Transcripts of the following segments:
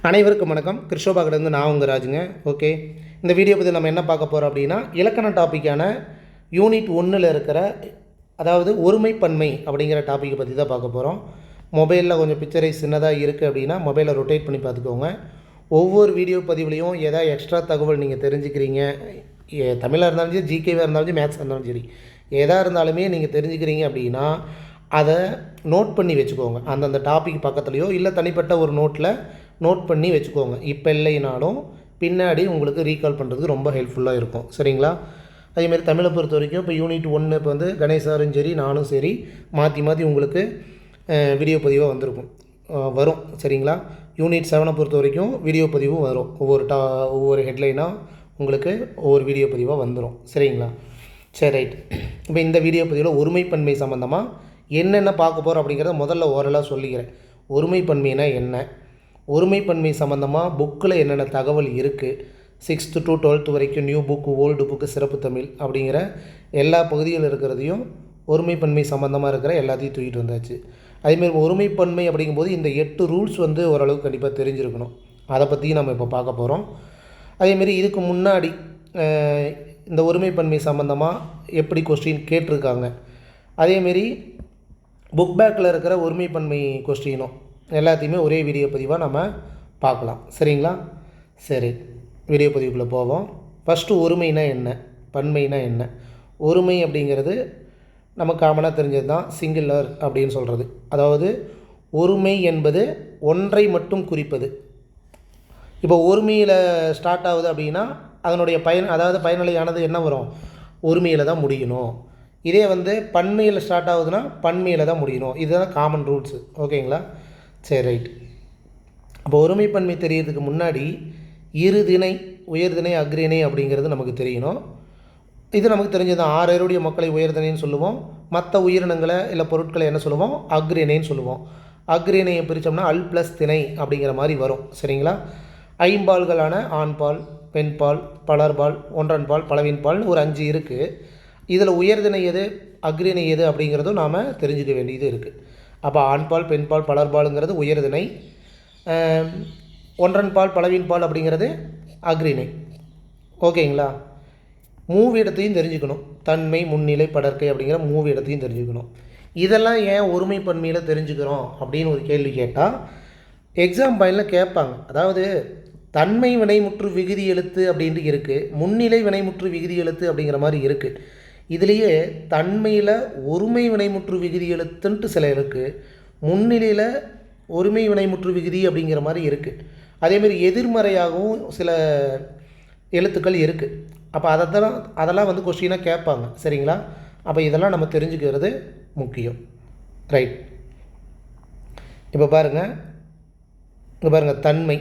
அனைவருக்கும் வணக்கம். கிருஷ்ணபாகிலேருந்து நான் உங்கள் ராஜுங்க. ஓகே, இந்த வீடியோ பற்றி நம்ம என்ன பார்க்க போகிறோம் அப்படின்னா, இலக்கண டாப்பிக்கான யூனிட் 1ல் இருக்கிற அதாவது ஒருமைப்பன்மை அப்படிங்கிற டாப்பிக்கை பற்றி தான் பார்க்க போகிறோம். மொபைலில் கொஞ்சம் பிக்சரை சின்னதாக இருக்குது அப்படின்னா மொபைலை ரொட்டேட் பண்ணி பார்த்துக்கோங்க. ஒவ்வொரு வீடியோ பதிவுலையும் ஏதாவது எக்ஸ்ட்ரா தகவல் நீங்கள் தெரிஞ்சுக்கிறீங்க, தமிழாக இருந்தாலும் சரி, ஜிகேவாக இருந்தாலும் சரி, மேத்ஸாக இருந்தாலும் சரி, எதாக இருந்தாலுமே நீங்கள் தெரிஞ்சுக்கிறீங்க அப்படின்னா அதை நோட் பண்ணி வச்சுக்கோங்க. அந்தந்த டாபிக் பக்கத்துலையோ இல்லை தனிப்பட்ட ஒரு நோட்டில் நோட் பண்ணி வச்சுக்கோங்க. இப்போ இல்லைனாலும் பின்னாடி உங்களுக்கு ரீகால் பண்ணுறதுக்கு ரொம்ப ஹெல்ப்ஃபுல்லாக இருக்கும். சரிங்களா? அதேமாதிரி தமிழை பொறுத்த வரைக்கும் இப்போ யூனிட் 1 இப்போ வந்து கணேசாரும் சரி நானும் சரி மாற்றி மாற்றி உங்களுக்கு வீடியோ பதிவாக வரும். சரிங்களா? யூனிட் 7 பொறுத்த வரைக்கும் வீடியோ பதிவும் வரும். ஒவ்வொரு ஹெட்லைனாக உங்களுக்கு ஒவ்வொரு வீடியோ பதிவாக வந்துடும். சரிங்களா? சரி, ரைட். இப்போ இந்த வீடியோ பதிவில் ஒருமைப்பன்மை சம்மந்தமாக என்னென்ன பார்க்க போகிறோம் அப்படிங்கிறத முதல்ல ஓரலாக சொல்லிக்கிறேன். ஒருமைப்பன்மைனா என்ன, ஒருமைப்பன்மை சம்மந்தமாக புக்கில் என்னென்ன தகவல் இருக்குது, 6th to 12th வரைக்கும் நியூ புக்கு, ஓல்டு புக்கு, சிறப்பு தமிழ் அப்படிங்கிற எல்லா பகுதியில் இருக்கிறதையும் ஒருமைப்பன்மை சம்மந்தமாக இருக்கிற எல்லாத்தையும் தூக்கிட்டு வந்தாச்சு. அதேமாரி ஒருமைப்பன்மை அப்படிங்கும்போது இந்த 8 ரூல்ஸ் வந்து ஓரளவுக்கு கண்டிப்பாக தெரிஞ்சிருக்கணும். அதை பற்றியும் நம்ம இப்போ பார்க்க போகிறோம். அதேமாரி இதுக்கு முன்னாடி இந்த ஒருமைப்பன்மை சம்மந்தமாக எப்படி கொஸ்டின் கேட்டிருக்காங்க, அதேமாரி புக் பேக்கில் இருக்கிற ஒருமைப்பன்மை கொஸ்டினும் எல்லாத்தையுமே ஒரே வீடியோ பதிவாக நம்ம பார்க்கலாம். சரிங்களா? சரி, வீடியோ பதிவுக்குள்ளே போவோம். ஃபஸ்ட்டு ஒருமைனா என்ன, பன்மைனா என்ன? ஒருமை அப்படிங்கிறது நம்ம காமனாக தெரிஞ்சது தான், சிங்குலர் அப்படின்னு சொல்கிறது. அதாவது ஒருமை என்பது ஒன்றை மட்டும் குறிப்பது. இப்போ ஒருமையில் ஸ்டார்ட் ஆகுது அப்படின்னா அதனுடைய பயனிலையானது என்ன வரும், ஒருமையில் தான் முடியணும். இதே வந்து பன்மையில் ஸ்டார்ட் ஆகுதுன்னா பன்மையில் தான் முடியணும். இதுதான் காமன் ரூல்ஸு. ஓகேங்களா? சரி, ரைட். அப்போ ஒருமைப்பன்மை தெரியறதுக்கு முன்னாடி இருதிணை, உயர்திணை, அக்ரிணை அப்படிங்கிறது நமக்கு தெரியணும். இது நமக்கு தெரிஞ்சது. 6 அறிவுடைய மக்களை உயர்திணைன்னு சொல்லுவோம். மற்ற உயிரினங்களை இல்லை பொருட்களை என்ன சொல்லுவோம், அக்ரிணைன்னு சொல்லுவோம். அக்ரிணையை பிரித்தோம்னா அல் ப்ளஸ் திணை அப்படிங்கிற மாதிரி வரும். சரிங்களா? ஐம்பால்களான ஆண்பால், பெண்பால், பலர்பால், ஒன்றன்பால், பலவின்பால்னு ஒரு 5 இருக்குது. இதில் உயர்திணை எது, அக்ரிணை எது அப்படிங்கிறதும் நாம் தெரிஞ்சுக்க வேண்டியது இருக்குது. அப்போ ஆண்பால், பெண்பால், பலர்பாலுங்கிறது உயர்திணை, ஒன்றன்பால், பலவின்பால் அப்படிங்கிறது அக்ரிணை. ஓகேங்களா? மூவிடத்தையும் தெரிஞ்சுக்கணும். தன்மை, முன்னிலை, படர்க்கை அப்படிங்கிற மூவிடத்தையும் தெரிஞ்சுக்கணும். இதெல்லாம் ஏன் ஒருமைப்பன்மையில் தெரிஞ்சுக்கிறோம் அப்படின்னு ஒரு கேள்வி கேட்டால் எக்ஸாம் பாயிண்டில் கேட்பாங்க. அதாவது தன்மை வினைமுற்று விகுதி எழுத்து அப்படின்ட்டு இருக்குது, முன்னிலை வினைமுற்று விகுதி எழுத்து அப்படிங்கிற மாதிரி இருக்குது. இதுலேயே தன்மையில் ஒருமை வினைமுற்று விகுதி எழுத்துன்ட்டு சில இருக்குது, முன்னிலையில் ஒருமை வினைமுற்று விகுதி அப்படிங்கிற மாதிரி இருக்குது. அதேமாரி எதிர்மறையாகவும் சில எழுத்துக்கள் இருக்குது. அப்போ அதெல்லாம் வந்து கொஸ்டினாக கேட்பாங்க. சரிங்களா? அப்போ இதெல்லாம் நம்ம தெரிஞ்சுக்கிறது முக்கியம். ரைட். இப்போ பாருங்கள், தன்மை.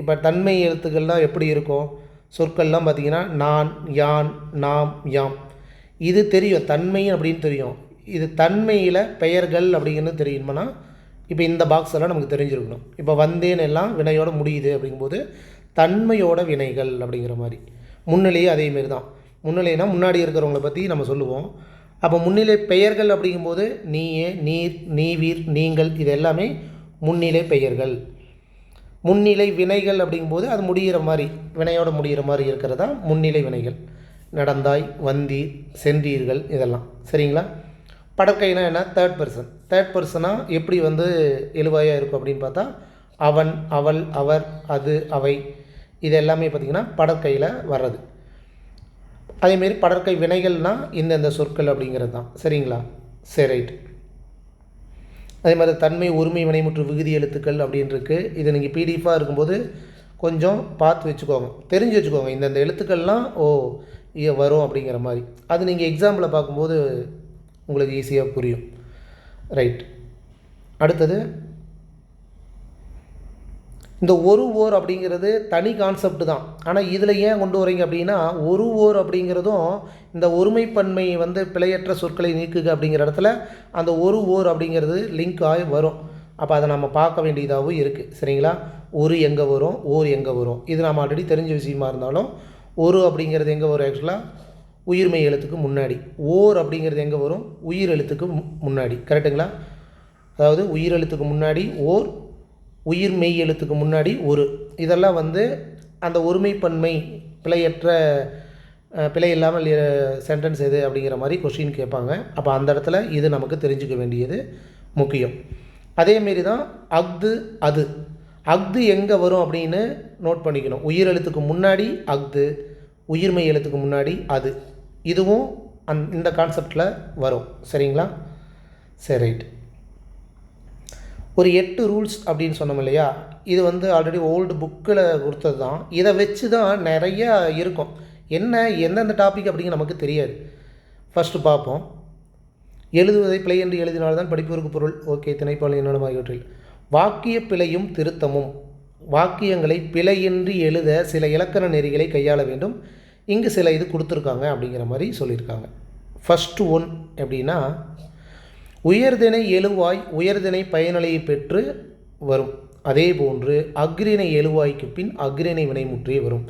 இப்போ தன்மை எழுத்துக்கள்லாம் எப்படி இருக்கும், சொற்கள்லாம் பார்த்திங்கன்னா நான், யான், நாம், யாம், இது தெரியும். தன்மை அப்படின்னு தெரியும். இது தன்மையில் பெயர்கள் அப்படிங்கிறது தெரியுமானா இப்போ இந்த பாக்ஸ் எல்லாம் நமக்கு தெரிஞ்சிருக்கணும். இப்போ வந்தேன் எல்லாம் வினையோட முடியுது அப்படிங்கும்போது தன்மையோட வினைகள் அப்படிங்கிற மாதிரி. முன்னிலையே அதேமாரி தான். முன்னிலைனா முன்னாடி இருக்கிறவங்கள பற்றி நம்ம சொல்லுவோம். அப்போ முன்னிலை பெயர்கள் அப்படிங்கும்போது நீயே, நீர், நீவீர், நீங்கள், இது எல்லாமே முன்னிலை பெயர்கள். முன்னிலை வினைகள் அப்படிங்கும்போது அது முடிகிற மாதிரி, வினையோட முடிகிற மாதிரி இருக்கிறதா முன்னிலை வினைகள். நடந்தாய், வந்தீர், சென்றீர்கள், இதெல்லாம். சரிங்களா? படற்கைனா என்ன, தேர்ட் பர்சனாக எப்படி வந்து எழுவாயாக இருக்கும் அப்படின்னு பார்த்தா அவன், அவள், அவர், அது, அவை, இது எல்லாமே பார்த்திங்கன்னா படற்கையில் வர்றது. அதேமாரி படற்கை வினைகள்னால் இந்தந்த சொற்கள் அப்படிங்கிறது தான். சரிங்களா? சரி, ரைட். அதே மாதிரி தன்மை, ஒருமை, வினைமுற்று விகுதி எழுத்துக்கள் அப்படின்னு இருக்குது. இது நீங்கள் பிடிஎஃபாக இருக்கும்போது கொஞ்சம் பார்த்து வச்சுக்கோங்க, தெரிஞ்சு வச்சுக்கோங்க. இந்தந்த எழுத்துக்கள்லாம் வரும் அப்படிங்கிற மாதிரி. அது நீங்கள் எக்ஸாம்பிளை பார்க்கும்போது உங்களுக்கு ஈஸியாக புரியும். ரைட். அடுத்தது இந்த ஒரு ஓர் அப்படிங்கிறது தனி கான்செப்ட் தான். ஆனால் இதில் ஏன் கொண்டு வரீங்க அப்படின்னா ஒரு ஓர் அப்படிங்கிறதும் இந்த ஒருமைப்பன்மை வந்து பிழையற்ற சொற்களை நீக்குக அப்படிங்கிற இடத்துல அந்த ஒரு ஓர் அப்படிங்கிறது லிங்க் ஆகி வரும். அப்போ அதை நம்ம பார்க்க வேண்டியதாகவும் இருக்குது. சரிங்களா? ஒரு எங்கே வரும், ஓர் எங்கே வரும், இது நம்ம ஆல்ரெடி தெரிஞ்ச விஷயமா இருந்தாலும் ஒரு அப்படிங்கிறது எங்கே வரும், ஆக்சுவலாக உயிர்மெய் எழுத்துக்கு முன்னாடி. ஓர் அப்படிங்கிறது எங்கே வரும், உயிர் எழுத்துக்கு முன்னாடி. கரெக்டுங்களா? அதாவது உயிர் எழுத்துக்கு முன்னாடி ஓர், உயிர் மெய் எழுத்துக்கு முன்னாடி ஒரு. இதெல்லாம் வந்து அந்த ஒருமைப்பன்மை பிழையற்ற பிழை இல்லாமல் சென்டென்ஸ் எது அப்படிங்கிற மாதிரி கொஷின் கேட்பாங்க. அப்போ அந்த இடத்துல இது நமக்கு தெரிஞ்சுக்க வேண்டியது முக்கியம். அதேமாரி தான் அஃது அது. அஃது எங்கே வரும் அப்படின்னு நோட் பண்ணிக்கணும். உயிர் எழுத்துக்கு முன்னாடி அஃது, உயிர்மை எழுத்துக்கு முன்னாடி அது. இதுவும் இந்த கான்செப்டில் வரும். சரிங்களா? சரி, ரைட். ஒரு 8 ரூல்ஸ் அப்படின்னு சொன்னோம் இல்லையா? இது வந்து ஆல்ரெடி ஓல்டு புக்கில் கொடுத்தது தான். இதை வச்சு தான் நிறையா இருக்கும். எந்தெந்த டாபிக் அப்படிங்கிற நமக்கு தெரியாது. ஃபஸ்ட்டு பார்ப்போம். எழுதுவதை பிழை என்று எழுதினால்தான் படிப்பதற்கு பொருள். ஓகே. திணைப்பால் என்னென்ன ஆகியவற்றில் வாக்கிய பிழையும் திருத்தமும். வாக்கியங்களை பிழையின்றி எழுத சில இலக்கண நெறிகளை கையாள வேண்டும். இங்கு சில இது கொடுத்துருக்காங்க அப்படிங்கிற மாதிரி சொல்லியிருக்காங்க. ஃபஸ்ட்டு ஒன் எப்படின்னா, உயர்திணை எழுவாய் உயர்திணை பயனலையை பெற்று வரும். அதே போன்று அஃறிணை எழுவாய்க்கு பின் அஃறிணை வினைமுற்றே வரும்.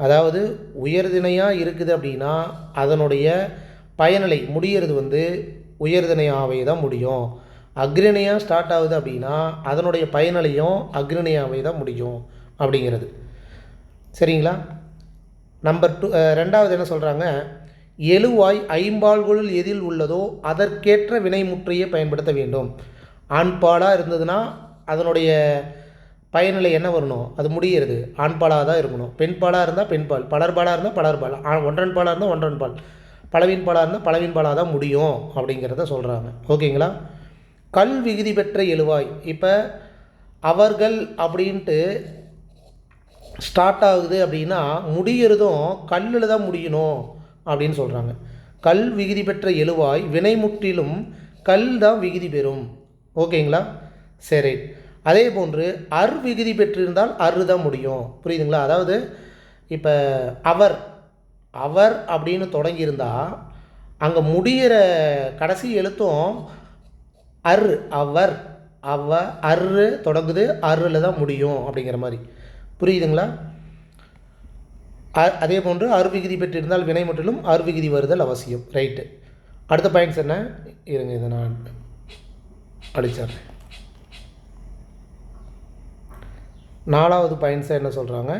அதாவது உயர்திணையாக இருக்குது அப்படின்னா அதனுடைய பயனலை முடிகிறது வந்து உயர்திணையாகவே தான் முடியும். அஃறிணையாக ஸ்டார்ட் ஆகுது அப்படின்னா அதனுடைய பயனலையும் அஃறிணையாகவே தான் முடியும் அப்படிங்கிறது. சரிங்களா? நம்பர் 2. ரெண்டாவது என்ன சொல்கிறாங்க, எழுவாய் ஐம்பால்களுள் எதில் உள்ளதோ அதற்கேற்ற வினைமுற்றையே பயன்படுத்த வேண்டும். ஆண்பாலாக இருந்ததுன்னா அதனுடைய பயனிலை என்ன வரணும், அது முடிகிறது ஆண்பாலாக தான் இருக்கணும். பெண்பாலாக இருந்தால் பெண்பால், பலர்பாலாக இருந்தால் பலர்பால், ஒன்றன்பாலாக இருந்தால் ஒன்றன்பால், பலவின்பாலாக இருந்தால் பலவின்பாலாக தான் முடியும் அப்படிங்கிறத சொல்கிறாங்க. ஓகேங்களா? கல் விகுதி பெற்ற எழுவாய். இப்போ அவர்கள் அப்படின்ட்டு ஸ்டார்ட் ஆகுது அப்படின்னா முடிகிறதும் கல்லில் தான் முடியணும் அப்படின்னு சொல்கிறாங்க. கல் விகுதி பெற்ற எழுவாய் வினைமுற்றிலும் கல் தான் விகுதி பெறும். ஓகேங்களா? சரி. அதே போன்று அர் விகுதி பெற்றிருந்தால் அரு தான் முடியும். புரியுதுங்களா? அதாவது இப்போ அவர் அவர் அப்படின்னு தொடங்கியிருந்தால் அங்கே முடிகிற கடைசி எழுத்தும் அர், அவர் அரு தொடங்குது, அருல தான் முடியும் அப்படிங்கிற மாதிரி. புரியுதுங்களா? அதே போன்று அருவிகுதி பெற்றிருந்தால் வினை முற்றிலும் அருவிகுதி வருதல் அவசியம். ரைட்டு. அடுத்த பாயிண்ட்ஸ் என்ன? இருங்க, இதை நான் அடிச்சிட்றேன். 4வது பாயிண்ட்ஸை என்ன சொல்கிறாங்க,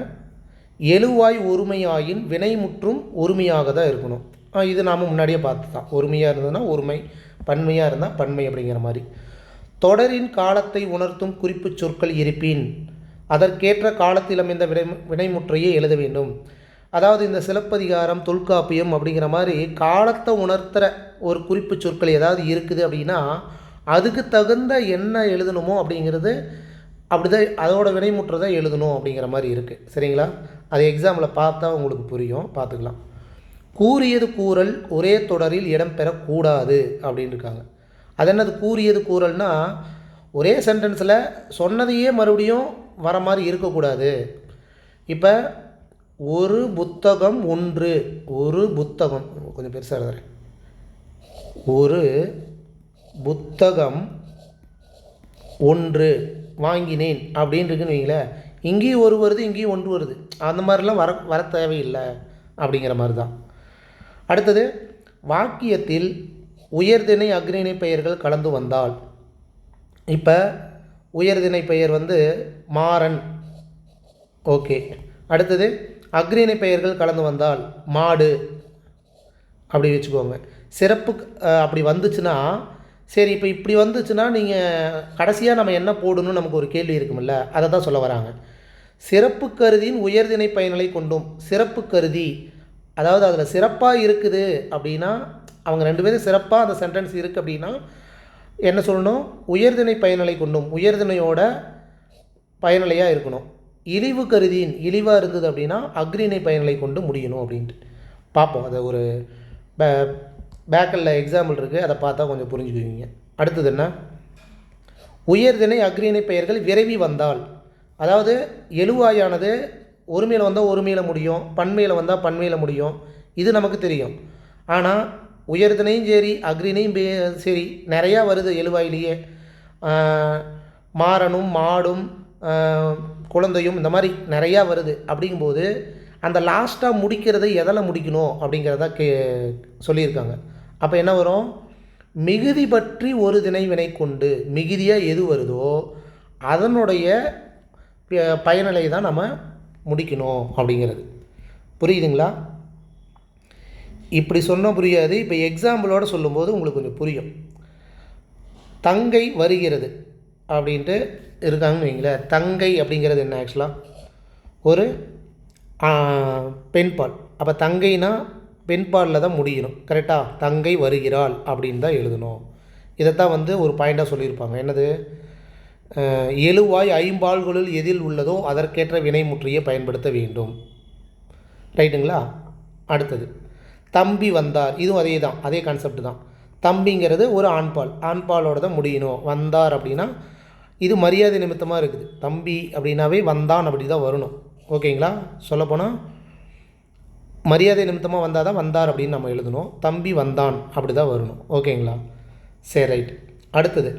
எழுவாய் ஒருமையாயின் வினைமுற்றும் ஒருமையாக தான் இருக்கணும். இது நாம் முன்னாடியே பார்த்து தான். ஒருமையாக இருந்ததுன்னா ஒருமை, பன்மையாக இருந்தால் பன்மை அப்படிங்கிற மாதிரி. தொடரின் காலத்தை உணர்த்தும் குறிப்பு சொற்கள் இருப்பின் அதற்கேற்ற காலத்தில் அமைந்த வினைமுற்றையே எழுத வேண்டும். அதாவது இந்த சிலப்பதிகாரம், தொல்காப்பியம் அப்படிங்கிற மாதிரி காலத்தை உணர்த்துகிற ஒரு குறிப்பு சொற்கள் ஏதாவது இருக்குது அப்படின்னா அதுக்கு தகுந்த என்ன எழுதணுமோ அப்படிங்கிறது அப்படிதான், அதோட வினைமுற்றை தான் எழுதணும் அப்படிங்கிற மாதிரி இருக்குது. சரிங்களா? அது எக்ஸாம்பிள் பார்த்தா உங்களுக்கு புரியும், பார்த்துக்கலாம். கூறியது கூறல் ஒரே தொடரில் இடம்பெறக்கூடாது அப்படின்னு இருக்காங்க. அது என்னது கூறியது கூறல்னா, ஒரே சென்டென்ஸில் சொன்னதையே மறுபடியும் வர மாதிரி இருக்கக்கூடாது. இப்போ ஒரு புத்தகம் ஒன்று, ஒரு புத்தகம், கொஞ்சம் பெருசாக எழுதுறேன், ஒரு புத்தகம் ஒன்று வாங்கினேன் அப்படின்னு இருக்குன்னு வைங்களேன். இங்கேயும் ஒரு வருது, இங்கேயும் ஒன்று வருது. அந்த மாதிரிலாம் வர தேவையில்லை அப்படிங்கிற மாதிரி தான். அடுத்தது, வாக்கியத்தில் உயர்திணை அஃறிணை பெயர்கள் கலந்து வந்தால், இப்போ உயர்திணை பெயர் வந்து மாறன். ஓகே. அடுத்தது அஃறிணை பெயர்கள் கலந்து வந்தால் மாடு அப்படி வச்சுக்கோங்க. சிறப்பு அப்படி வந்துச்சுன்னா சரி. இப்போ இப்படி வந்துச்சுன்னா நீங்கள் கடைசியாக நம்ம என்ன போடணும்னு நமக்கு ஒரு கேள்வி இருக்குமில்ல, அதை தான் சொல்ல வராங்க. சிறப்பு கருதியின் உயர்திணை பயனலை கொண்டும். சிறப்பு கருதி அதாவது அதில் சிறப்பாக இருக்குது அப்படின்னா, அவங்க 2 பேரும் சிறப்பாக அந்த சென்டென்ஸ் இருக்குது அப்படின்னா என்ன சொல்லணும், உயர்திணை பயனலை கொண்டும், உயர்திணையோட பயனலையாக இருக்கணும். இழிவு கருதியின் இழிவாக இருந்தது அப்படின்னா அஃறிணை பயனலை கொண்டு முடியணும் அப்படின்ட்டு பார்ப்போம். அதை ஒரு பேக்கலில் எக்ஸாம்பிள் இருக்குது, அதை பார்த்தா கொஞ்சம் புரிஞ்சுக்குவீங்க. அடுத்தது என்ன, உயர்திணை அஃறிணை பெயர்கள் விரைவி வந்தால், அதாவது எழுவாயானது ஒருமையில் வந்தால் ஒருமையில் முடியும், பன்மையில் வந்தால் பன்மையில் முடியும். இது நமக்கு தெரியும். ஆனால் உயர்திணையும் சரி அஃறிணையும் சரி நிறையா வருது எழுவாயிலேயே. மாறனும் மாடும் குழந்தையும் இந்த மாதிரி நிறையா வருது. அப்படிங்கும்போது அந்த லாஸ்ட்டாக முடிக்கிறதை எதில் முடிக்கணும் அப்படிங்கிறத சொல்லியிருக்காங்க. அப்போ என்ன வரும், மிகுதி பற்றி ஒரு திணை வினை கொண்டு, மிகுதியாக எது வருதோ அதனுடைய பயனிலை தான் நம்ம முடிக்கணும் அப்படிங்கிறது. புரியுதுங்களா? இப்படி சொன்னால் புரியாது. இப்போ எக்ஸாம்பிளோடு சொல்லும்போது உங்களுக்கு கொஞ்சம் புரியும். தங்கை வருகிறது அப்படின்ட்டு இருக்காங்கன்னு வைங்களேன். தங்கை அப்படிங்கிறது என்ன? ஆக்சுவலாக ஒரு பெண்பால். அப்போ தங்கைனா பெண்பாலில் தான் முடியணும். கரெக்டாக? தங்கை வருகிறாள் அப்படின்னு தான் எழுதணும். இதைத்தான் ஒரு பாயிண்டாக சொல்லியிருப்பாங்க. என்னது? எழுவாய் ஐம்பால்களுள் எதில் உள்ளதோ அதற்கேற்ற வினைமுற்றியை பயன்படுத்த வேண்டும். ரைட்டுங்களா? அடுத்தது தம்பி வந்தார். இதுவும் அதே தான், அதே கான்செப்ட் தான். தம்பிங்கிறது ஒரு ஆண்பால், ஆண்பாலோடு தான் முடியணும். வந்தார் அப்படின்னா இது மரியாதை நிமித்தமாக இருக்குது. தம்பி அப்படின்னாவே வந்தான் அப்படி தான் வரணும். ஓகேங்களா? சொல்லப்போனால் மரியாதை நிமித்தமாக வந்தால் தான் வந்தார் அப்படின்னு நம்ம எழுதணும். தம்பி வந்தான் அப்படி தான் வரணும். ஓகேங்களா? சரி, ரைட். அடுத்தது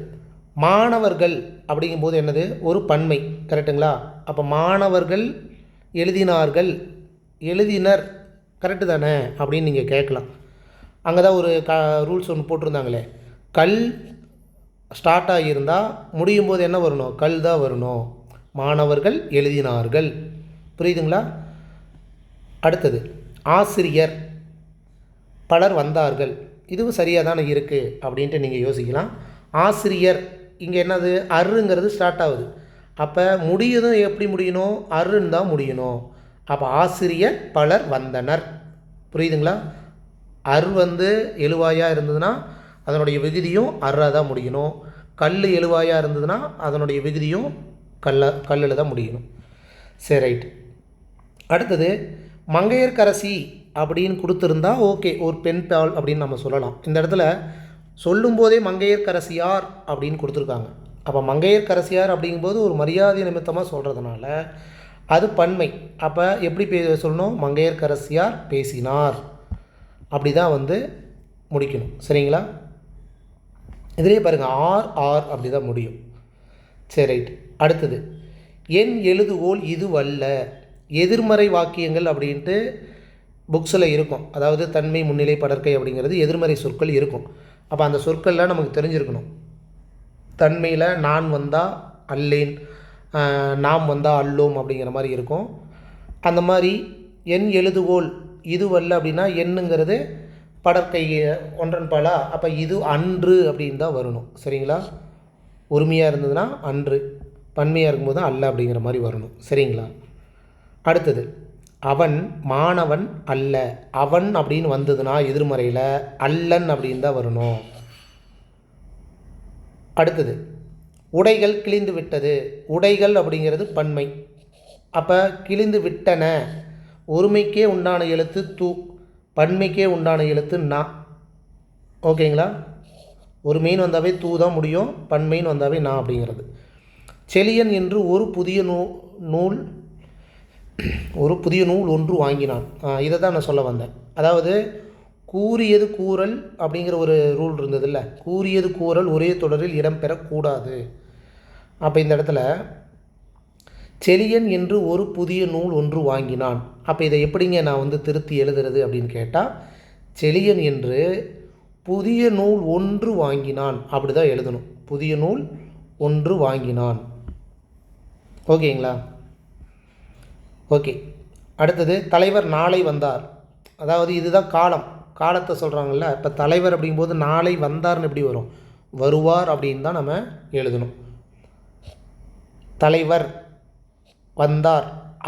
மாணவர்கள் அப்படிங்கும்போது என்னது? ஒரு பன்மை. கரெக்டுங்களா? அப்போ மாணவர்கள் எழுதினார்கள், எழுதினர். கரெக்டு தானே அப்படின்னு நீங்கள் கேட்கலாம். அங்கே தான் ஒரு ரூல்ஸ் ஒன்று போட்டிருந்தாங்களே, கல் ஸ்டார்ட் ஆகியிருந்தால் முடியும் போது என்ன வரணும்? கல் தான் வரணும். மாணவர்கள் எழுதினார்கள். புரியுதுங்களா? அடுத்தது ஆசிரியர் பலர் வந்தார்கள். இதுவும் சரியாக தானே இருக்குது அப்படின்ட்டு நீங்கள் யோசிக்கலாம். ஆசிரியர் இங்கே என்னது? அருங்கிறது ஸ்டார்ட் ஆகுது. அப்போ முடியதும் எப்படி முடியணும்? அருன்னு தான் முடியணும். அப்போ ஆசிரியர் பலர் வந்தனர். புரியுதுங்களா? அர் எழுவாயாக இருந்ததுன்னா அதனுடைய விகுதியும் அர்ராக தான் முடியணும். கல் எழுவாயாக இருந்ததுன்னா அதனுடைய விகுதியும் கல்லில் தான் முடியணும். சரி, ரைட். அடுத்தது மங்கையர்க்கரசி அப்படின்னு கொடுத்துருந்தா ஓகே, ஒரு பெண் பால் அப்படின்னு நம்ம சொல்லலாம். இந்த இடத்துல சொல்லும்போதே மங்கையர்க்கரசியார் அப்படின்னு கொடுத்துருக்காங்க. அப்போ மங்கையர்க்கரசியார் அப்படிங்கும்போது ஒரு மரியாதை நிமித்தமாக சொல்கிறதுனால அது பன்மை. அப்போ எப்படி சொல்லணும்? மங்கையர்க்கரசியார் பேசினார் அப்படி தான் முடிக்கணும். சரிங்களா? இதிலே பாருங்கள், ஆர் ஆர் அப்படி தான் முடியும். சரி, ரைட். அடுத்தது என் எழுதுகோல் இதுவல்ல. எதிர்மறை வாக்கியங்கள் அப்படின்ட்டு புக்ஸில் இருக்கும். அதாவது தன்மை, முன்னிலை, படற்கை அப்படிங்கிறது எதிர்மறை சொற்கள் இருக்கும். அப்போ அந்த சொற்கள்லாம் நமக்கு தெரிஞ்சிருக்கணும். தன்மையில் நான் வந்தால் அல்லேன், நாம் வந்தால் அல்லோம் அப்படிங்கிற மாதிரி இருக்கும். அந்த மாதிரி என் எழுதுகோல் இதுவல்ல அப்படின்னா எண்ணுங்கிறது படற்கை ஒன்றன் பாலா. அப்போ இது அன்று அப்படின்னு தான் வரணும். சரிங்களா? ஒருமையாக இருந்ததுன்னா அன்று, பன்மையாக இருக்கும்போது தான் அல்ல அப்படிங்கிற மாதிரி வரணும். சரிங்களா? அடுத்தது அவன் மாணவன் அல்ல. அவன் அப்படின்னு வந்ததுன்னா எதிர்மறையில் அல்லன் அப்படின்னு தான் வரணும். அடுத்தது உடைகள் கிழிந்து விட்டது. உடைகள் அப்படிங்கிறது பன்மை. அப்போ கிழிந்து விட்டன ஒருமைக்கே உண்டான எழுத்து தூ, பன்மைக்கே உண்டான எழுத்து நா. ஓகேங்களா? ஒரு மெயின் வந்தாவே தூ தான் முடியும், பன்மைன்னு வந்தாவே நா அப்படிங்கிறது. செலியன் என்று ஒரு புதிய நூல் ஒன்று வாங்கினான். இதை தான் நான் சொல்ல வந்தேன். அதாவது கூறியது கூறல் அப்படிங்கிற ஒரு ரூல் இருந்ததில்ல. கூறியது கூறல் ஒரே தொடரில் இடம்பெறக்கூடாது. அப்போ இந்த இடத்துல செலியன் என்று ஒரு புதிய நூல் ஒன்று வாங்கினான். அப்போ இதை எப்படிங்க நான் திருத்தி எழுதுறது அப்படின்னு கேட்டால், செலியன் என்று புதிய நூல் ஒன்று வாங்கினான் அப்படி தான் எழுதணும். புதிய நூல் ஒன்று வாங்கினான். ஓகேங்களா? ஓகே. அடுத்தது தலைவர் நாளை வந்தார். அதாவது இதுதான் காலத்தை சொல்கிறாங்கல்ல. இப்போ தலைவர் அப்படிங்கும்போது நாளை வந்தார்னு எப்படி வரும்? வருவார் அப்படின்னு தான் நம்ம எழுதணும். தலைவர் வந்தார்,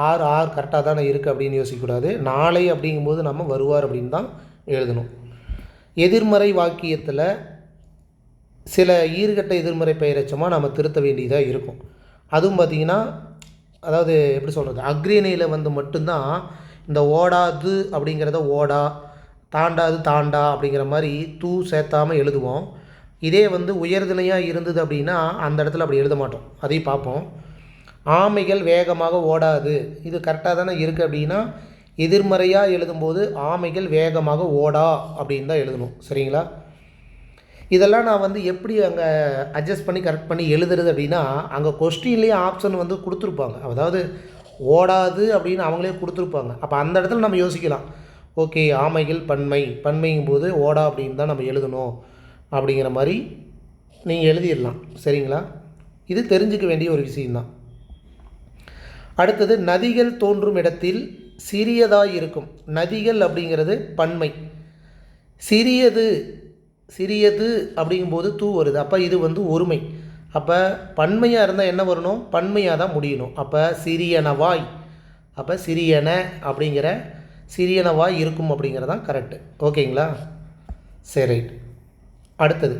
ஆர் கரெக்டாக தானே இருக்குது அப்படின்னு யோசிக்கக்கூடாது. நாளை அப்படிங்கும்போது நம்ம வருவார் அப்படின்னு தான் எழுதணும். எதிர்மறை வாக்கியத்தில் சில ஈறுகட்ட எதிர்மறை பெயரச்சமாக நம்ம திருத்த வேண்டியதாக இருக்கும். அதுவும் பார்த்திங்கன்னா, அதாவது எப்படி சொல்கிறது, அக்ரிணையில் மட்டும்தான் இந்த ஓடாது அப்படிங்கிறத ஓடா, தாண்டாது தாண்டா அப்படிங்கிற மாதிரி தூ சேர்த்தாமல் எழுதுவோம். இதே உயர்திணையாக இருந்தது அப்படின்னா அந்த இடத்துல அப்படி எழுத மாட்டோம். அதையும் பார்ப்போம். ஆமைகள் வேகமாக ஓடாது, இது கரெக்டாக தானே இருக்குது அப்படின்னா எதிர்மறையாக எழுதும்போது ஆமைகள் வேகமாக ஓடா அப்படின்னு தான் எழுதணும். சரிங்களா? இதெல்லாம் நான் எப்படி அங்கே அட்ஜஸ்ட் பண்ணி கரெக்ட் பண்ணி எழுதுறது அப்படின்னா, அங்கே கொஸ்டின்லேயே ஆப்ஷன் கொடுத்துருப்பாங்க. அதாவது ஓடாது அப்படின்னு அவங்களே கொடுத்துருப்பாங்க. அப்போ அந்த இடத்துல நம்ம யோசிக்கலாம், ஓகே ஆமைகள் பன்மைங்கும்போது ஓடா அப்படின்னு தான் நம்ம எழுதணும் அப்படிங்கிற மாதிரி நீங்கள் எழுதிடலாம். சரிங்களா? இது தெரிஞ்சுக்க வேண்டிய ஒரு விஷயம்தான். அடுத்தது நதிகள் தோன்றும் இடத்தில் சிறியதாக இருக்கும். நதிகள் அப்படிங்கிறது பன்மை. சிறியது சிறியது அப்படிங்கும்போது தூ வருது. அப்போ இது வந்து ஒருமை. அப்போ பன்மையாக இருந்தால் என்ன வரணும்? பன்மையாக தான் முடியணும். அப்போ சிறியனவாய், அப்போ சிறியன அப்படிங்கிற சிறியனவாய் இருக்கும் அப்படிங்கிறதான் கரெக்டு. ஓகேங்களா? சரி, ரைட். அடுத்தது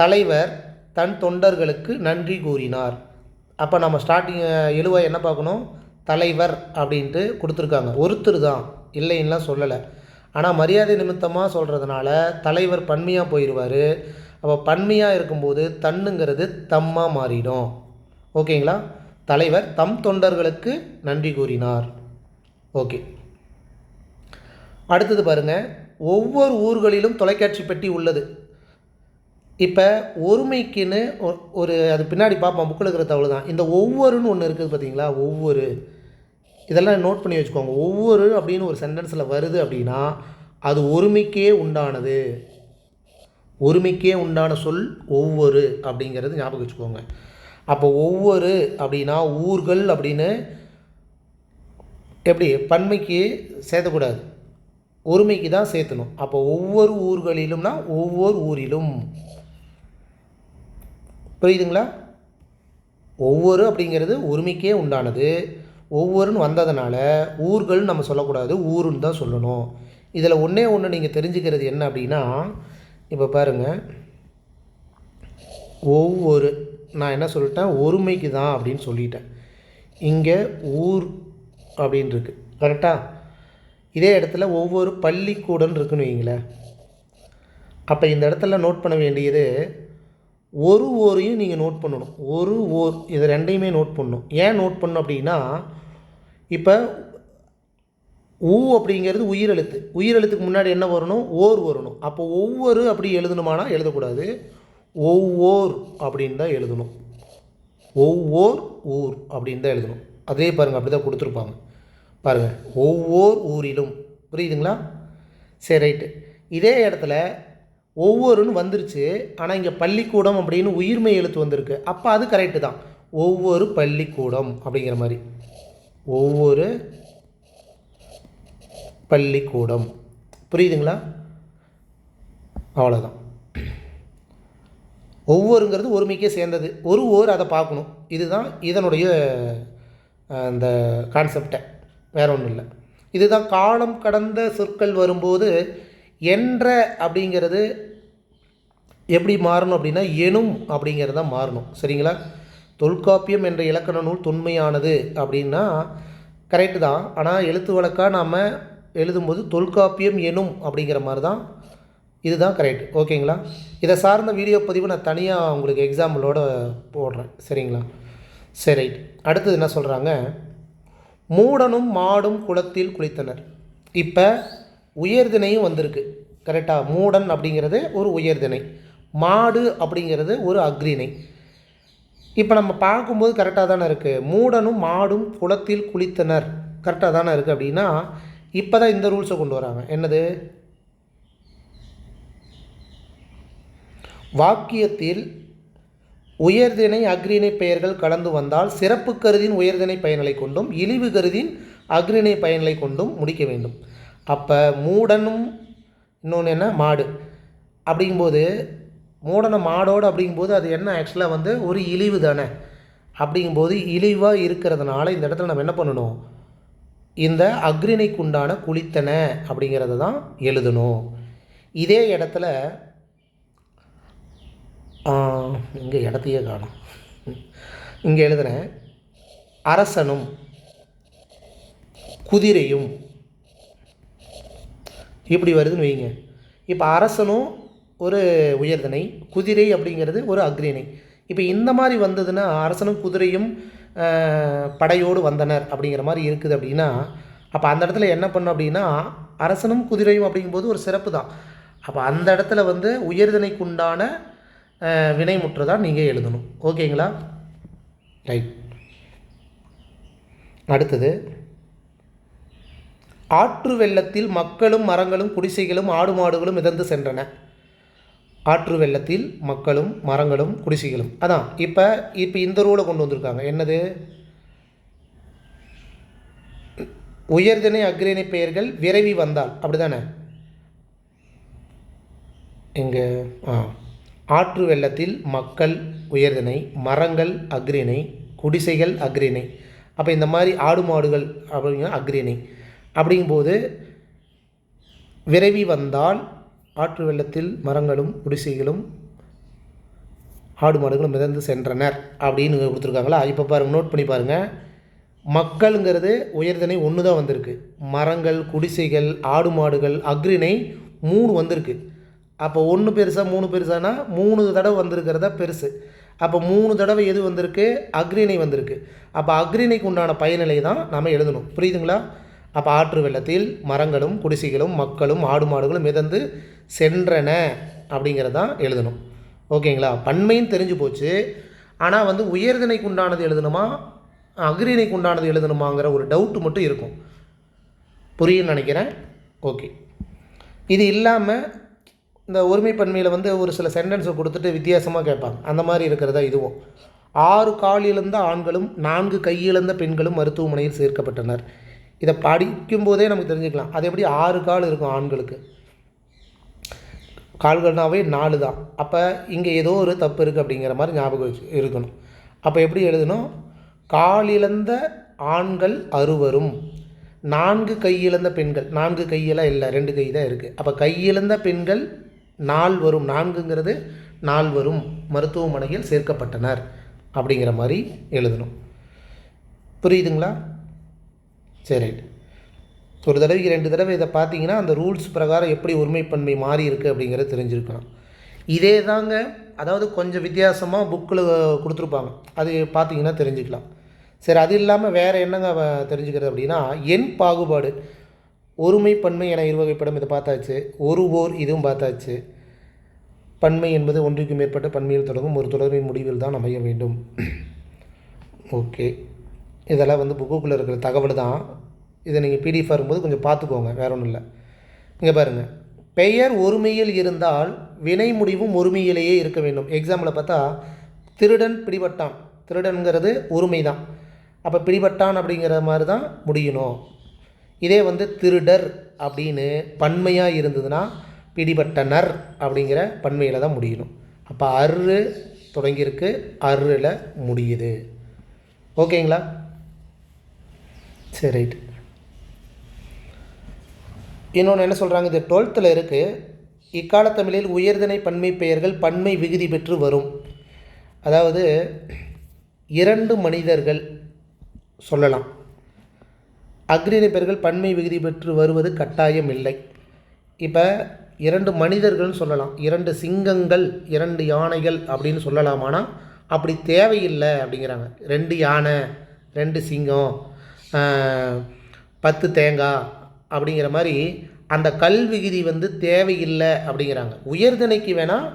தலைவர் தன் தொண்டர்களுக்கு நன்றி கூறினார். அப்போ நம்ம ஸ்டார்டிங் எழுவாய் என்ன பார்க்கணும்? தலைவர் அப்படின்ட்டு கொடுத்துருக்காங்க. ஒருத்தர் தான், இல்லைன்னுலாம் சொல்லலை. ஆனால் மரியாதை நிமித்தமாக சொல்கிறதுனால தலைவர் பன்மையாக போயிடுவார். அப்போ பன்மையாக இருக்கும்போது தன்னுங்கிறது தம்மாக மாறிடும். ஓகேங்களா? தலைவர் தம் தொண்டர்களுக்கு நன்றி கூறினார். ஓகே, அடுத்தது பாருங்கள். ஒவ்வொரு ஊர்களிலும் தொலைக்காட்சி பெட்டி உள்ளது. இப்போ ஒருமைக்குன்னு ஒரு அது பின்னாடி பார்ப்போம், புக்கில் இருக்கிற தகவல் தான். இந்த ஒவ்வொருன்னு ஒன்று இருக்குது பார்த்தீங்களா? ஒவ்வொரு, இதெல்லாம் நோட் பண்ணி வச்சுக்கோங்க. ஒவ்வொரு அப்படின்னு ஒரு சென்டென்ஸில் வருது அப்படின்னா அது ஒருமைக்கே உண்டானது. ஒருமைக்கே உண்டான சொல் ஒவ்வொரு அப்படிங்கிறது ஞாபகம் வச்சுக்கோங்க. அப்போ ஒவ்வொரு அப்படின்னா ஊர்கள் அப்படின்னு எப்படி பன்மைக்கு சேர்த்தக்கூடாது, ஒருமைக்கு தான் சேர்த்தணும். அப்போ ஒவ்வொரு ஊர்களிலும்னா ஒவ்வொரு ஊரிலும். புரியுதுங்களா? ஒவ்வொரு அப்படிங்கிறது ஒருமைக்கே உண்டானது. ஒவ்வொருன்னு வந்ததுனால ஊர்கள் நம்ம சொல்லக்கூடாது, ஊருன்னு தான் சொல்லணும். இதில் ஒன்றே ஒன்று நீங்கள் தெரிஞ்சுக்கிறது என்ன அப்படின்னா, இப்போ பாருங்கள், ஒவ்வொரு நான் என்ன சொல்லிட்டேன்? ஒருமைக்கு தான் அப்படின்னு சொல்லிட்டேன். இங்கே ஊர் அப்படின்னு இருக்குது, கரெக்டாக? இதே இடத்துல ஒவ்வொரு பள்ளிக்கூடம் இருக்குன்னு வைங்களேன். அப்போ இந்த இடத்துல நோட் பண்ண வேண்டியது ஒரு ஓரையும் நீங்கள் நோட் பண்ணணும். ஒரு ஓர், இது ரெண்டையுமே நோட் பண்ணணும். ஏன் நோட் பண்ணணும் அப்படின்னா, இப்போ ஊ அப்படிங்கிறது உயிரெழுத்து. உயிரெழுத்துக்கு முன்னாடி என்ன வரணும்? ஓர் வரணும். அப்போ ஒவ்வொரு அப்படி எழுதணுமானா எழுதக்கூடாது, ஒவ்வொரு அப்படின்னு தான் எழுதணும். ஒவ்வொரு ஊர் அப்படின்னு தான் எழுதணும். அதே பாருங்கள், அப்படி தான் கொடுத்துருப்பாங்க பாருங்கள், ஒவ்வொரு ஊரிலும். புரியுதுங்களா? சரி, ரைட்டு. இதே இடத்துல ஒவ்வொருன்னு வந்துருச்சு, ஆனால் இங்கே பள்ளிக்கூடம் அப்படின்னு உயிர்மை எழுத்து வந்திருக்கு. அப்போ அது கரெக்டு தான். ஒவ்வொரு பள்ளிக்கூடம் அப்படிங்கிற மாதிரி, ஒவ்வொரு பள்ளிக்கூடம். புரியுதுங்களா? அவ்வளோதான். ஒவ்வொருங்கிறது ஒருமைக்கே சேர்ந்தது. ஒரு ஓர் அதை பார்க்கணும். இதுதான் இதனுடைய அந்த கான்செப்டை, வேற ஒன்றும் இல்லை. இதுதான் காலம் கடந்த சொற்கள் வரும்போது என்ற அப்படிங்கிறது எப்படி மாறணும் அப்படின்னா எனும் அப்படிங்கிறது தான் மாறணும். சரிங்களா? தொல்காப்பியம் என்ற இலக்கண நூல் தொன்மையானது அப்படின்னா கரெக்டு தான். ஆனால் எழுத்து வழக்காக நாம் எழுதும்போது தொல்காப்பியம் எனும் அப்படிங்கிற மாதிரி தான், இதுதான் கரெக்ட். ஓகேங்களா? இதை சார்ந்த வீடியோ பதிவு நான் தனியாக உங்களுக்கு எக்ஸாம்பிளோடு போடுறேன். சரிங்களா? சரி, ரைட். அடுத்தது என்ன சொல்கிறாங்க? மூடனும் மாடும் குளத்தில் குளித்தனர். இப்போ உயர்திணையும் வந்திருக்கு, கரெக்டாக? மூடன் அப்படிங்கிறது ஒரு உயர்திணை, மாடு அப்படிங்கிறது ஒரு அக்ரிணை. இப்போ நம்ம பார்க்கும்போது கரெக்டாக தானே இருக்குது. மூடனும் மாடும் குளத்தில் குளித்தனர் கரெக்டாக தானே இருக்குது. அப்படின்னா இப்போ தான் இந்த ரூல்ஸை கொண்டு வராங்க. என்னது? வாக்கியத்தில் உயர்திணை அக்ரிணை பெயர்கள் கலந்து வந்தால் சிறப்பு கருதின் உயர்திணை பயன்களை கொண்டும் இழிவு கருதின் அக்ரிணை பயன்களை கொண்டும் முடிக்க வேண்டும். அப்போ மூடனும் இன்னொன்று என்ன? மாடு அப்படிங்கும்போது, மூடனை மாடோடு அப்படிங்கும்போது அது என்ன? ஆக்சுவலாக வந்து ஒரு இழிவு தானே. அப்படிங்கும்போது இழிவாக இருக்கிறதுனால இந்த இடத்துல நம்ம என்ன பண்ணணும்? இந்த அக்ரிணைக்குண்டான குளித்தன அப்படிங்கிறத தான் எழுதணும். இதே இடத்துல இங்கே இடத்தையே காணும், இங்கே எழுதுகிறேன். அரசனும் குதிரையும் இப்படி வருதுன்னு வைங்க. இப்போ அரசனும் ஒரு உயர்திணை, குதிரை அப்படிங்கிறது ஒரு அக்ரிணை. இப்போ இந்த மாதிரி வந்ததுன்னா அரசனும் குதிரையும் படையோடு வந்தனர் அப்படிங்கிற மாதிரி இருக்குது அப்படின்னா, அப்போ அந்த இடத்துல என்ன பண்ணும் அப்படின்னா அரசனும் குதிரையும் அப்படிங்கும்போது ஒரு சிறப்பு தான். அப்போ அந்த இடத்துல வந்து உயர்திணைக்குண்டான வினைமுற்று தான் நீங்கள் எழுதணும். ஓகேங்களா? ரைட். அடுத்தது, ஆற்று வெள்ளத்தில் மக்களும் மரங்களும் குடிசைகளும் ஆடு மாடுகளும் மிதந்து சென்றன. ஆற்று வெள்ளத்தில் மக்களும் மரங்களும் குடிசைகளும். அதான் இப்போ இந்த ரூலை கொண்டு வந்திருக்காங்க. என்னது? உயர்திணை அக்ரிணை பெயர்கள் விரைவி வந்தால், அப்படி தானே? இங்கே ஆற்று வெள்ளத்தில் மக்கள் உயர்திணை, மரங்கள் அக்ரிணை, குடிசைகள் அக்ரிணை. அப்போ இந்த மாதிரி ஆடு மாடுகள் அப்படிங்கிற அக்ரிணை. அப்படிங்கும்போது விரைவி வந்தால் ஆற்று வெள்ளத்தில் மரங்களும் குடிசைகளும் ஆடு மாடுகளும் மிதந்து சென்றனர் அப்படின்னு கொடுத்துருக்காங்களா? இப்போ பாருங்கள், நோட் பண்ணி பாருங்கள். மக்களுங்கிறது உயர்திணை 1 தான் வந்திருக்கு. மரங்கள், குடிசைகள், ஆடு மாடுகள், அக்ரிணை 3 வந்திருக்கு. அப்போ 1 பெருசா 3 பெருசானா 3 தடவை வந்திருக்கிறதா பெருசு. அப்போ 3 தடவை எது வந்திருக்கு? அக்ரிணை வந்திருக்கு. அப்போ அக்ரிணைக்கு உண்டான பயனிலை தான் நம்ம எழுதணும். புரியுதுங்களா? அப்போ ஆற்று வெள்ளத்தில் மரங்களும் குடிசைகளும் மக்களும் ஆடு மாடுகளும் மிதந்து சென்றன அப்படிங்கிறதான் எழுதணும். ஓகேங்களா? பன்மைன்னு தெரிஞ்சு போச்சு. ஆனால் வந்து உயர்திணைக்கு உண்டானது எழுதணுமா அக்ரிணைக்கு உண்டானது எழுதணுமாங்கிற ஒரு டவுட்டு மட்டும் இருக்கும். புரியுன்னு நினைக்கிறேன். ஓகே. இது இல்லாமல் இந்த ஒருமைப்பன்மையில் வந்து ஒரு சில சென்டென்ஸை கொடுத்துட்டு வித்தியாசமாக கேட்பாங்க. அந்த மாதிரி இருக்கிறதா இதுவும். 6 கால் இழந்த ஆண்களும் 4 கையிழந்த பெண்களும் மருத்துவமனையில் சேர்க்கப்பட்டனர். இதை படிக்கும்போதே நமக்கு தெரிஞ்சுக்கலாம். அது எப்படி 6 கால் இருக்கும் ஆண்களுக்கு? கால்கள்னாவே 4 தான். அப்போ இங்கே ஏதோ ஒரு தப்பு இருக்குது அப்படிங்கிற மாதிரி ஞாபகம் இருக்கணும். அப்போ எப்படி எழுதணும்? காலிழந்த ஆண்கள் 6வரும், 4 கையிழந்த பெண்கள். 4 கையெல்லாம் இல்லை, 2 கை தான் இருக்குது. அப்போ கையிழந்த பெண்கள் 4 வரும், 4ங்கிறது 4 வரும் மருத்துவமனையில் சேர்க்கப்பட்டனர் அப்படிங்கிற மாதிரி எழுதணும். புரியுதுங்களா? சரி, ரைட். ஒரு தடவைக்கு 2 தடவை இதை பார்த்தீங்கன்னா அந்த ரூல்ஸ் பிரகாரம் எப்படி ஒருமைப்பன்மை மாறி இருக்குது அப்படிங்கிறத தெரிஞ்சுருக்கணும். இதே தாங்க, அதாவது கொஞ்சம் வித்தியாசமாக புக்கில் கொடுத்துருப்பாங்க, அது பார்த்தீங்கன்னா தெரிஞ்சுக்கலாம். சரி, அது இல்லாமல் வேறு என்னங்க தெரிஞ்சுக்கிறது அப்படின்னா, எண் பாகுபாடு, ஒருமை பன்மை என இருவகைப்படும். இதை பார்த்தாச்சு. ஒரு ஓர் இதுவும் பார்த்தாச்சு. பன்மை என்பது ஒன்றுக்கு மேற்பட்ட பன்மையில் தொடங்கும் ஒரு தொடரின் முடிவில் தான் அமைய வேண்டும். ஓகே, இதெல்லாம் வந்து புக்குக்குள்ளே இருக்கிற தகவல் தான். இதை நீங்கள் பிடிஎஃப் வரும்போது கொஞ்சம் பார்த்துக்கோங்க, வேற ஒன்றும் இல்லை. இங்கே பாருங்கள், பெயர் ஒருமையில் இருந்தால் வினை முடிவும் ஒருமையிலேயே இருக்க வேண்டும். எக்ஸாம்பிளில் பார்த்தா திருடன் பிடிபட்டான். திருடன்கிறது ஒருமை தான். அப்போ பிடிபட்டான் அப்படிங்கிற மாதிரி தான் முடியணும். இதே வந்து திருடர் அப்படின்னு பன்மையாக இருந்ததுன்னா பிடிபட்டனர் அப்படிங்கிற பன்மையில் தான் முடியணும். அப்போ அரு தொடங்கியிருக்கு, அருல முடியுது. ஓகேங்களா? சரி, ரைட். இன்னொன்று என்ன சொல்கிறாங்க, இது 12th இருக்குது. இக்கால தமிழில் உயர்திணை பன்மை பெயர்கள் பன்மை விகுதி பெற்று வரும். அதாவது 2 மனிதர்கள் சொல்லலாம். அக்ரிணை பெயர்கள் பன்மை விகுதி பெற்று வருவது கட்டாயம் இல்லை. இப்போ 2 மனிதர்கள்னு சொல்லலாம், 2 சிங்கங்கள், 2 யானைகள் அப்படின்னு சொல்லலாமானா அப்படி தேவையில்லை அப்படிங்கிறாங்க. 2 யானை, 2 சிங்கம், 10 தேங்காய் அப்படிங்கிற மாதிரி அந்த கல் விகுதி வந்து தேவையில்லை அப்படிங்கிறாங்க. உயர்திணைக்கு வேணால்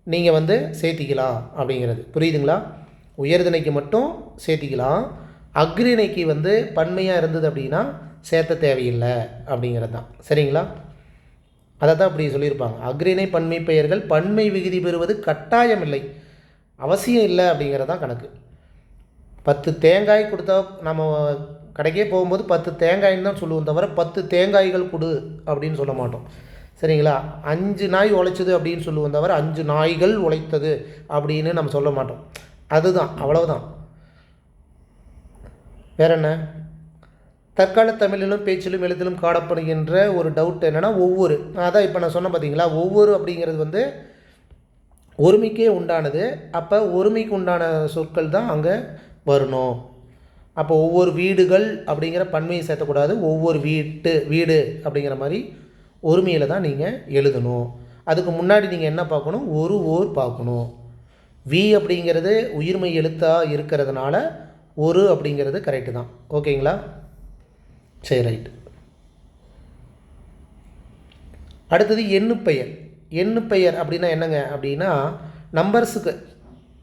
நீங்கள் வந்து சேர்த்திக்கலாம் அப்படிங்கிறது. புரியுதுங்களா? உயர்திணைக்கு மட்டும் சேர்த்திக்கலாம். அக்ரிணைக்கு வந்து பன்மையாக இருந்தது அப்படின்னா சேர்த்த தேவையில்லை அப்படிங்கிறது தான். சரிங்களா? அதை தான் அப்படி சொல்லியிருப்பாங்க. அக்ரிணை பன்மை பெயர்கள் பன்மை விகுதி பெறுவது கட்டாயம் இல்லை, அவசியம் இல்லை அப்படிங்கிறது தான் கணக்கு. 10 தேங்காய் கொடுத்தா நம்ம கடைக்கே போகும்போது 10 தேங்காய்ன்னு தான் சொல்லுவோம் தவிர 10 தேங்காய்கள் கொடு அப்படின்னு சொல்ல மாட்டோம். சரிங்களா? 5 நாய் உழைச்சது அப்படின்னு சொல்லுவோம் தவிர 5 நாய்கள் உழைத்தது அப்படின்னு நம்ம சொல்ல மாட்டோம். அதுதான், அவ்வளவுதான். வேற என்ன? தற்கால தமிழிலும் பேச்சிலும் எழுத்திலும் காணப்படுகின்ற ஒரு டவுட் என்னென்னா, ஒவ்வொரு, அதான் இப்போ நான் சொன்னேன் பார்த்தீங்களா, ஒவ்வொரு அப்படிங்கிறது வந்து ஒருமைக்கே உண்டானது. அப்போ ஒருமைக்கு உண்டான சொற்கள் தான் அங்கே வரணும். அப்போ ஒவ்வொரு வீடுகள் அப்படிங்கிற பன்மையை சேர்த்தக்கூடாது. ஒவ்வொரு வீடு அப்படிங்கிற மாதிரி ஒருமையில் தான் நீங்கள் எழுதணும். அதுக்கு முன்னாடி நீங்கள் என்ன பார்க்கணும்? ஒரு ஓர் பார்க்கணும். வி அப்படிங்கிறது உயிர்மை எழுத்தாக இருக்கிறதுனால ஒரு அப்படிங்கிறது கரெக்டு தான். ஓகேங்களா? சரி, ரைட். அடுத்தது எண்ணுப்பெயர். எண்ணுப்பெயர் அப்படின்னா என்னங்க அப்படின்னா, நம்பர்ஸுக்கு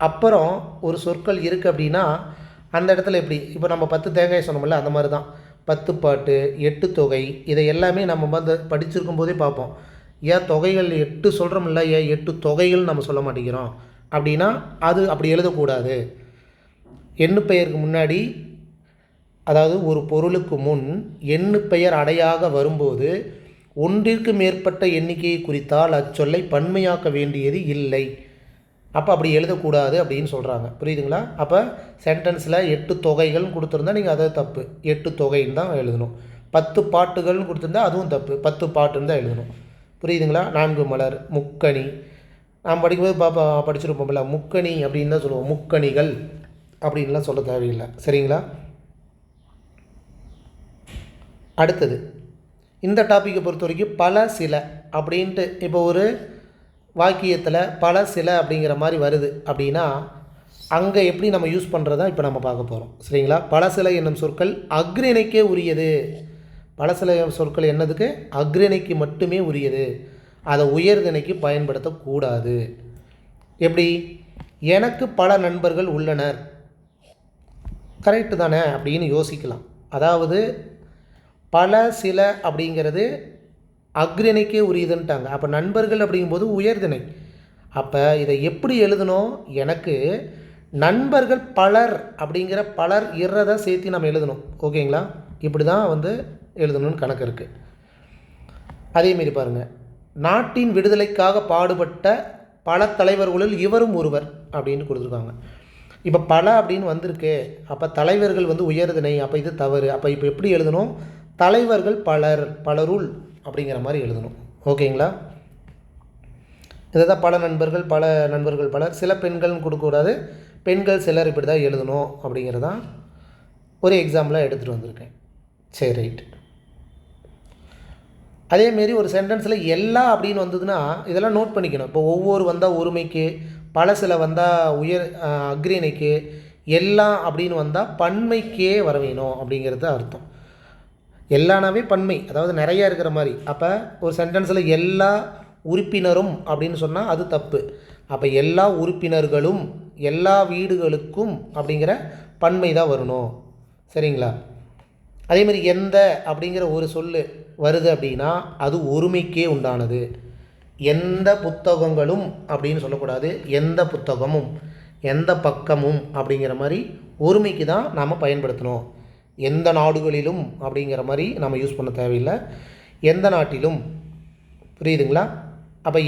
அப்புறம் ஒரு சொற்கள் இருக்குது அப்படின்னா அந்த இடத்துல எப்படி, இப்போ நம்ம 10 தேங்காய் சொன்னோம்ல, அந்த மாதிரி தான் 10 பாட்டு, 8 தொகை, இதை எல்லாமே நம்ம வந்து படிச்சிருக்கும் போதே பார்ப்போம். ஏன் தொகைகள் 8 சொல்கிறோம்ல, ஏன் 8 தொகைகள் நம்ம சொல்ல மாட்டேங்கிறோம் அப்படின்னா அது அப்படி எழுதக்கூடாது. எண்ணு பெயருக்கு முன்னாடி, அதாவது ஒரு பொருளுக்கு முன் எண்ணு பெயர் அடையாக வரும்போது ஒன்றிற்கு மேற்பட்ட எண்ணிக்கையை குறித்தால் அச்சொல்லை பன்மையாக்க வேண்டியது இல்லை. அப்போ அப்படி எழுதக்கூடாது அப்படின்னு சொல்கிறாங்க. புரியுதுங்களா? அப்போ சென்டென்ஸில் 8 தொகைகள்னு கொடுத்துருந்தா நீங்கள் அதை தப்பு, 8 தொகைன்னு தான் எழுதணும். 10 பாட்டுகள்னு கொடுத்துருந்தா அதுவும் தப்பு, 10 பாட்டுன்னு தான் எழுதணும். புரியுதுங்களா? 4 மலர், முக்கணி, நாம் படிக்கும்போது படிச்சிருப்போம்ல, முக்கணி அப்படின்னு தான் சொல்லுவோம். முக்கணிகள் அப்படின்லாம் சொல்ல தேவையில்லை. சரிங்களா? அடுத்தது இந்த டாப்பிக்கை பொறுத்த வரைக்கும் பல சில அப்படின்ட்டு இப்போ ஒரு வாக்கியத்தில் பல சில அப்படிங்கிற மாதிரி வருது அப்படின்னா அங்கே எப்படி நம்ம யூஸ் பண்ணுறதா இப்போ நம்ம பார்க்க போகிறோம். சரிங்களா? பல சில என்னும் சொற்கள் அஃறிணைக்கே உரியது. பல சில சொற்கள் என்னதுக்கு? அஃறிணைக்கு மட்டுமே உரியது. அதை உயர்திணைக்கு பயன்படுத்தக்கூடாது. எப்படி? எனக்கு பல நண்பர்கள் உள்ளனர். கரெக்டு தானே அப்படின்னு யோசிக்கலாம். அதாவது பல சில அப்படிங்கிறது அஃறிணைக்கே உரியதுன்ட்டாங்க. அப்போ நண்பர்கள் அப்படிங்கும்போது உயர்திணை. அப்போ இதை எப்படி எழுதணும்? எனக்கு நண்பர்கள் பலர் அப்படிங்கிற பலர் இறதை சேர்த்து நம்ம எழுதணும். ஓகேங்களா? இப்படி தான் எழுதணும்னு கணக்கு இருக்குது. அதேமாரி பாருங்கள், நாட்டின் விடுதலைக்காக பாடுபட்ட பல தலைவர்களுள் இவரும் ஒருவர் அப்படின்னு கொடுத்துருக்காங்க. இப்போ பல அப்படின்னு வந்திருக்கு. அப்போ தலைவர்கள் உயர்திணை. அப்போ இது தவறு. அப்போ இப்போ எப்படி எழுதணும்? தலைவர்கள் பலர், பலருள் அப்படிங்கிற மாதிரி எழுதணும். ஓகேங்களா? இதை தான் பல நண்பர்கள் பலர், சில பெண்கள்னு கொடுக்கக்கூடாது, பெண்கள் சிலர், இப்படி தான் எழுதணும் அப்படிங்கிறதான் ஒரு எக்ஸாம்பிளாக எடுத்துகிட்டு வந்திருக்கேன். சரி, ரைட். அதேமாரி ஒரு சென்டென்ஸில் எல்லா அப்படின்னு வந்ததுன்னா இதெல்லாம் நோட் பண்ணிக்கணும். இப்போ ஒவ்வொரு வந்தால் ஒருமைக்கு, பல சில வந்தால் அஃறிணைக்கு, எல்லாம் அப்படின்னு வந்தால் பன்மைக்கே வர வேணும் அப்படிங்கிறது அர்த்தம். எல்லானாவே பன்மை, அதாவது நிறையா இருக்கிற மாதிரி. அப்போ ஒரு சென்டென்ஸில் எல்லா உறுப்பினரும் அப்படின்னு சொன்னால் அது தப்பு. அப்போ எல்லா உறுப்பினர்களும், எல்லா வீடுகளுக்கும் அப்படிங்கிற பன்மை தான் வரணும். சரிங்களா? அதேமாதிரி எந்த அப்படிங்கிற ஒரு சொல் வருது அப்படின்னா அது ஒருமைக்கே உண்டானது. எந்த புத்தகங்களும் அப்படின்னு சொல்லக்கூடாது, எந்த புத்தகமும், எந்த பக்கமும் அப்படிங்கிற மாதிரி ஒருமைக்கு தான் நாம் பயன்படுத்தணும். எந்த நாடுகளிலும் அப்படிங்கிற மாதிரி நம்ம யூஸ் பண்ண தேவையில்லை. எந்த நாட்டிலும். புரியுதுங்களா? அப்போ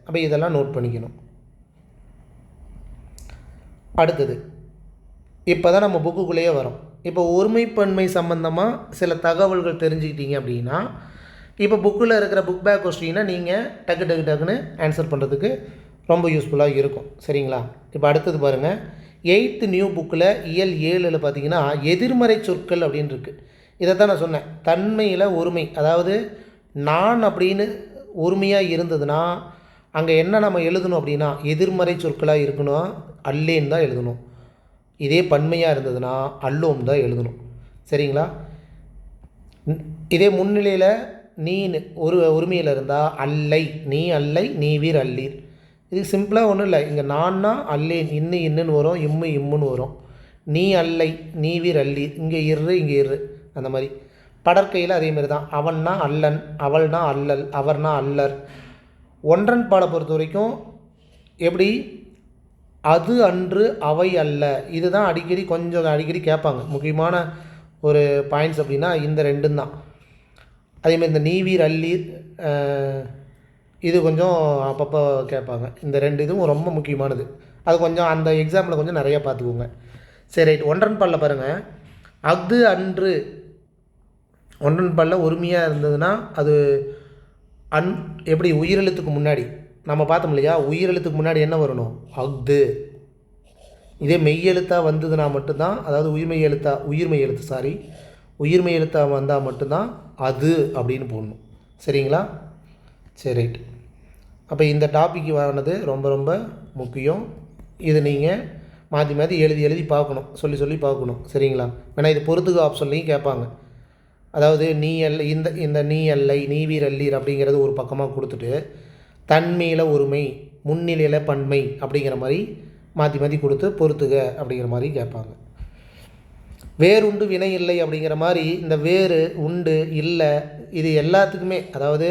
அப்போ இதெல்லாம் நோட் பண்ணிக்கணும். அடுத்தது இப்போ தான் நம்ம புக்குக்குள்ளேயே வரோம். இப்போ ஒருமைப்பன்மை சம்மந்தமாக சில தகவல்கள் தெரிஞ்சுக்கிட்டீங்க அப்படின்னா இப்போ புக்கில் இருக்கிற புக் பேக் கொஸ்டினை நீங்கள் டக்குன்னு ஆன்சர் பண்ணுறதுக்கு ரொம்ப யூஸ்ஃபுல்லாக இருக்கும். சரிங்களா? இப்போ அடுத்தது பாருங்கள், 8th நியூ புக்கில் இயல் 7ல் பார்த்தீங்கன்னா எதிர்மறை சொற்கள் அப்படின்னு இருக்குது. இதை தான் நான் சொன்னேன், தன்மையில் ஒருமை. அதாவது நான் அப்படின்னு ஒருமையாக இருந்ததுன்னா அங்கே என்ன நம்ம எழுதணும் அப்படின்னா எதிர்மறை சொற்களாக இருக்கணும், அல்லேன்னு தான் எழுதணும். இதே பன்மையாக இருந்ததுன்னா அல்லோம் தான் எழுதணும். சரிங்களா? இதே முன்னிலையில் நீன்னு ஒருமையில் இருந்தால் அல்லை, நீ அல்லை, நீ வீர் அல்லீர். இது சிம்பிளாக ஒன்றும் இல்லை. இங்கே நான்னா அல்லேன், இன்னுன்னு வரும், இம்முன்னு வரும். நீ அல்லை, நீ வீர் அல்லீர், இங்கே இங்கே அந்த மாதிரி. படற்கையில் அதேமாரி தான். அவன்னா அல்லன், அவள்னா அல்லல், அவர்னா அல்லர். ஒன்றன் பாலை பொறுத்த வரைக்கும் எப்படி? அது அன்று அவை அல்ல. இதுதான் அடிக்கடி கேட்பாங்க. முக்கியமான ஒரு பாயிண்ட்ஸ் அப்படின்னா இந்த ரெண்டும் தான். அதேமாதிரி இந்த நீவீர் அல்லீர் இது கொஞ்சம் அப்பப்போ கேட்பாங்க. இந்த ரெண்டு இதுவும் ரொம்ப முக்கியமானது. அது கொஞ்சம் அந்த எக்ஸாம்பிள் கொஞ்சம் நிறையா பார்த்துக்கோங்க. சரி, ரைட். ஒன்றன் பாலில் பாருங்கள், அது அன்று. ஒன்றன் பாலில் ஒருமையாக இருந்ததுன்னா அது எப்படி? உயிரெழுத்துக்கு முன்னாடி நம்ம பார்த்தோம் இல்லையா, உயிரெழுத்துக்கு முன்னாடி என்ன வரணும்? அஃது. இதே மெய்யெழுத்தாக வந்ததுன்னா மட்டும்தான், அதாவது உயிர்மெய் எழுத்தாக வந்தால் மட்டும்தான் அது அப்படின்னு போடணும். சரிங்களா? சரி, ரைட். அப்போ இந்த டாபிக் வாங்கினது ரொம்ப ரொம்ப முக்கியம். இது நீங்கள் மாற்றி எழுதி பார்க்கணும், சொல்லி பார்க்கணும். சரிங்களா? ஏன்னா இது பொறுத்துக்க ஆப்ஷன்லையும் கேட்பாங்க. அதாவது நீ அல்ல, இந்த நீ அல்லை, நீ வீர் அல்லீர் அப்படிங்கிறது ஒரு பக்கமாக கொடுத்துட்டு தன்மையில் ஒருமை, முன்னிலையில் பன்மை அப்படிங்கிற மாதிரி மாற்றி கொடுத்து பொறுத்துக அப்படிங்கிற மாதிரி கேட்பாங்க. வேறுண்டு வினை இல்லை அப்படிங்கிற மாதிரி இந்த வேறு, உண்டு, இல்லை, இது எல்லாத்துக்குமே, அதாவது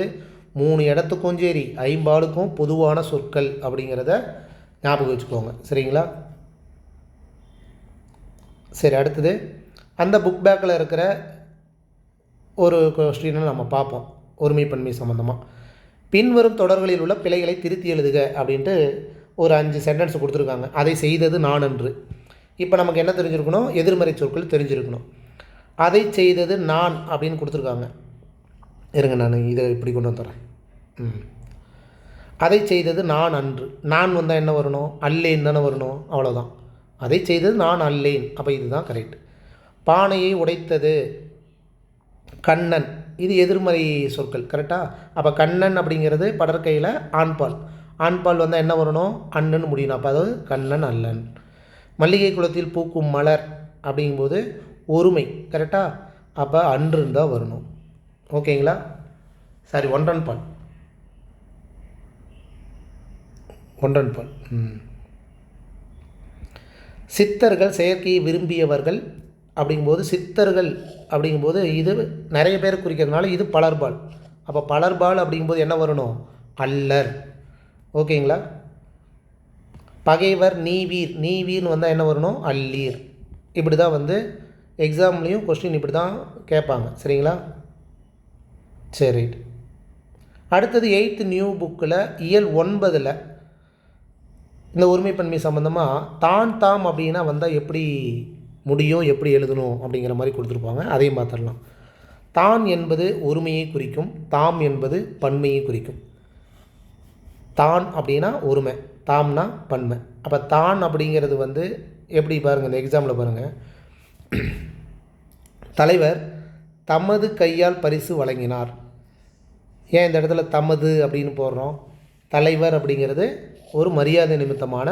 3 இடத்துக்கும் சரி ஐம்பாலுக்கும் பொதுவான சொற்கள் அப்படிங்கிறத ஞாபகம் வச்சுக்கோங்க. சரிங்களா? சரி, அடுத்தது அந்த புக் பேக்கில் இருக்கிற ஒரு கொஸ்டினை நம்ம பார்ப்போம். ஒருமைப்பன்மை சம்மந்தமாக பின்வரும் தொடர்களில் உள்ள பிழைகளை திருத்தி எழுதுக அப்படின்ட்டு ஒரு 5 சென்டென்ஸ் கொடுத்துருக்காங்க. அதை செய்தது நான் அன்று. இப்போ நமக்கு என்ன தெரிஞ்சிருக்கணும்? எதிர்மறை சொற்கள் தெரிஞ்சிருக்கணும். அதை செய்தது நான் அப்படின்னு கொடுத்துருக்காங்க. இருங்க, நான் இதை இப்படி கொண்டு வந்துடுறேன். அதை செய்தது நான் அன்று. நான் வந்தால் என்ன வரணும்? அல்லேன் தானே வரணும். அவ்வளோதான். அதை செய்தது நான் அல்லேன். அப்போ இதுதான் கரெக்ட். பானையை உடைத்தது கண்ணன். இது எதிர்மறை சொற்கள். கரெக்டாக? அப்போ கண்ணன் அப்படிங்கிறது படற்கையில் ஆண்பால். ஆண்பால் வந்தால் என்ன வரணும்? அண்ணன் முடியணும். அப்போ அதாவது கண்ணன் அல்லன். மல்லிகை குளத்தில் பூக்கும் மலர் அப்படிங்கும்போது ஒருமை. கரெக்டாக? அப்போ அன்றுன்னு தான் வரணும். ஓகேங்களா? சாரி, ஒன்றன் பால். சித்தர்கள் செயற்கையை விரும்பியவர்கள் அப்படிங்கும்போது சித்தர்கள் அப்படிங்கும்போது இது நிறைய பேர் குறிக்கிறதுனால இது பலர்பால். அப்போ பலர்பால் அப்படிங்கும்போது என்ன வரணும்? அல்லர். ஓகேங்களா? பகைவர் நீவீர். நீவீர்னு வந்தால் என்ன வரணும்? அல்லீர். இப்படி தான் வந்து எக்ஸாம்லேயும் கொஸ்டின் இப்படி தான் கேட்பாங்க. சரிங்களா? சரி, அடுத்தது 8th நியூ புக்கில் இயல் 9 இந்த ஒருமைப்பன்மை சம்மந்தமாக தான் தாம் அப்படின்னா வந்தால் எப்படி முடியும், எப்படி எழுதணும் அப்படிங்கிற மாதிரி கொடுத்துருப்பாங்க. அதையும் பார்த்துடலாம். தான் என்பது ஒருமையை குறிக்கும், தாம் என்பது பன்மையை குறிக்கும். தான் அப்படின்னா ஒருமை, தாம்னா பன்மை. அப்போ தான் அப்படிங்கிறது வந்து எப்படி பாருங்கள், இந்த எக்ஸாம்பிள் பாருங்கள். தலைவர் தமது கையால் பரிசு வழங்கினார். ஏன் இந்த இடத்துல தமது அப்படின்னு போடுறோம்? தலைவர் அப்படிங்கிறது ஒரு மரியாதை நிமித்தமான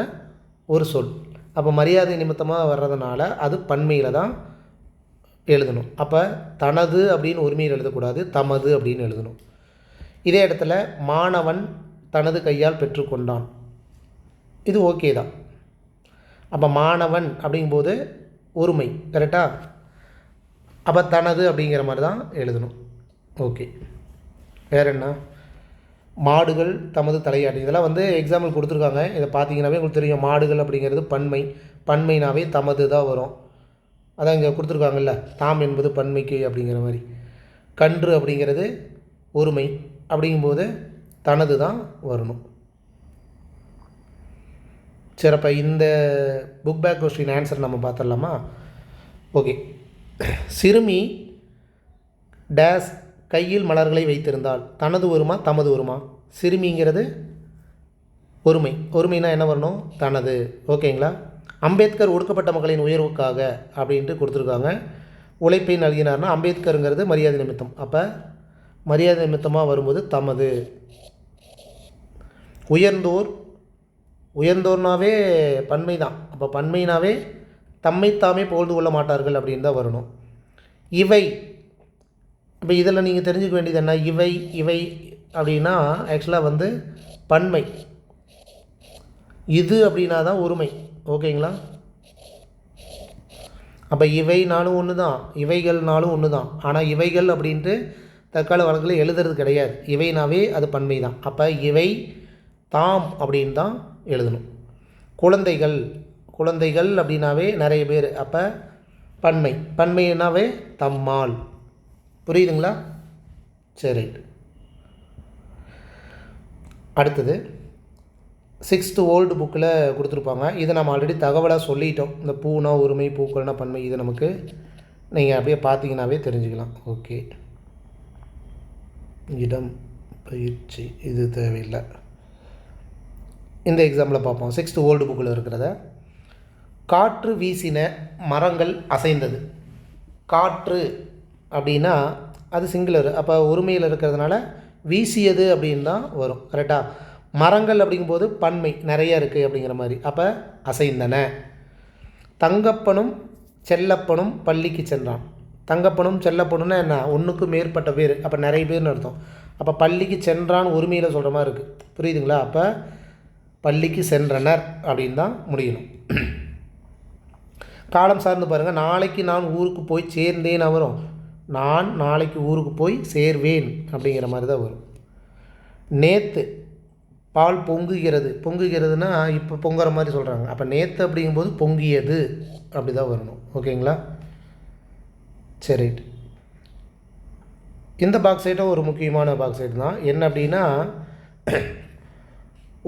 ஒரு சொல். அப்போ மரியாதை நிமித்தமாக வர்றதுனால அது பன்மையில் தான் எழுதணும். அப்போ தனது அப்படின்னு ஒருமையில் எழுதக்கூடாது, தமது அப்படின்னு எழுதணும். இதே இடத்துல மாணவன் தனது கையால் பெற்றுக்கொண்டான். இது ஓகே தான். அப்போ மாணவன் அப்படிங்கும்போது ஒருமை. கரெக்டாக? அப்போ தனது அப்படிங்கிற மாதிரி தான் எழுதணும். ஓகே, வேறு என்ன? மாடுகள் தமது தலையாட்டி. இதெல்லாம் வந்து எக்ஸாம்பிள் கொடுத்துருக்காங்க. இதை பார்த்தீங்கன்னாவே உங்களுக்கு தெரியும். மாடுகள் அப்படிங்கிறது பன்மை, பன்மைனாவே தமது தான் வரும். அதான் இங்கே கொடுத்துருக்காங்கல்ல, தாம் என்பது பன்மைக்கு அப்படிங்கிற மாதிரி. கன்று அப்படிங்கிறது ஒருமை அப்படிங்கும்போது தனது தான் வரணும். சிறப்பா இந்த புக் பேக் கொஸ்டின் ஆன்சர் நம்ம பார்த்துடலாமா? ஓகே. சிறுமி டேஸ் கையில் மலர்களை வைத்திருந்தால் தனது வருமா தமது வருமா? சிறுமிங்கிறது ஒருமை. ஒருமைனா என்ன வரணும்? தனது. ஓகேங்களா? அம்பேத்கர் ஒடுக்கப்பட்ட மக்களின் உயர்வுக்காக அப்படின்ட்டு கொடுத்துருக்காங்க. உழைப்பை நல்கினார்னா அம்பேத்கருங்கிறது மரியாதை நிமித்தம். அப்போ மரியாதை நிமித்தமாக வரும்போது தமது. உயர்ந்தோர், உயர்ந்தோர்னாவே பன்மை தான். அப்போ பன்மைனாவே தம்மைத்தாமே புகழ்ந்து கொள்ள மாட்டார்கள் அப்படின்னு தான் வரணும். இவை, இப்போ இதில் நீங்கள் தெரிஞ்சுக்க வேண்டியது என்ன? இவை இவை அப்படின்னா ஆக்சுவலாக வந்து பன்மை. இது அப்படின்னா தான் ஒருமை. ஓகேங்களா? அப்போ இவைனாலும் ஒன்று தான், இவைகள்னாலும் ஒன்று தான். ஆனால் இவைகள் அப்படின்ட்டு தற்கால வழக்கில் எழுதுறது கிடையாது. இவைனாவே அது பன்மை தான். அப்போ இவை தாம் அப்படின்னு தான் எழுதணும். குழந்தைகள், குழந்தைகள் அப்படின்னாவே நிறைய பேர். அப்போ பன்மை, பன்மைனாவே தம்மால். புரியுதுங்களா? சரி, அடுத்தது 6th ஓல்டு புக்கில் கொடுத்துருப்பாங்க. இதை நம்ம ஆல்ரெடி தகவலாக சொல்லிட்டோம். இந்த பூனா ஒருமை, பூக்கள்னா பன்மை. இது நமக்கு நீங்கள் அப்படியே பார்த்தீங்கன்னாவே தெரிஞ்சுக்கலாம். ஓகே, இடம் பயிற்சி இது தேவையில்லை. இந்த எக்ஸாம்பிளை பார்ப்போம். 6th ஓல்டு புக்கில் இருக்கிறத. காற்று வீசின, மரங்கள் அசைந்தது. காற்று அப்படின்னா அது சிங்குலர். அப்போ ஒருமையில் இருக்கிறதுனால வீசியது அப்படின்னு தான் வரும். கரெக்டாக? மரங்கள் அப்படிங்கும்போது பன்மை, நிறைய இருக்குது அப்படிங்கிற மாதிரி. அப்போ அசைந்தன. தங்கப்பனும் செல்லப்பனும் பள்ளிக்கு சென்றான். தங்கப்பனும் செல்லப்பனும்னா என்ன? ஒன்றுக்கு மேற்பட்ட பேர். அப்போ நிறைய பேர்னு அர்த்தம். அப்போ பள்ளிக்கு சென்றான் ஒருமையில் சொல்கிற மாதிரி இருக்குது. புரியுதுங்களா? அப்போ பள்ளிக்கு சென்றனர் அப்படின்னு தான் முடியணும். காலம் சார்ந்து பாருங்கள். நாளைக்கு நான் ஊருக்கு போய் சேர்ந்தேன் வரும். நான் நாளைக்கு ஊருக்கு போய் சேர்வேன் அப்படிங்கிற மாதிரி தான் வரும். நேற்று பால் பொங்குகிறது. பொங்குகிறதுனா இப்போ பொங்குற மாதிரி சொல்கிறாங்க. அப்போ நேற்று அப்படிங்கும்போது பொங்கியது அப்படி தான் வரணும். ஓகேங்களா? சரி, ரைட். இந்த பாக்ஸ் ஐட்டம் ஒரு முக்கியமான பாக்ஸ் ஐட்டம் தான். என்ன அப்படின்னா,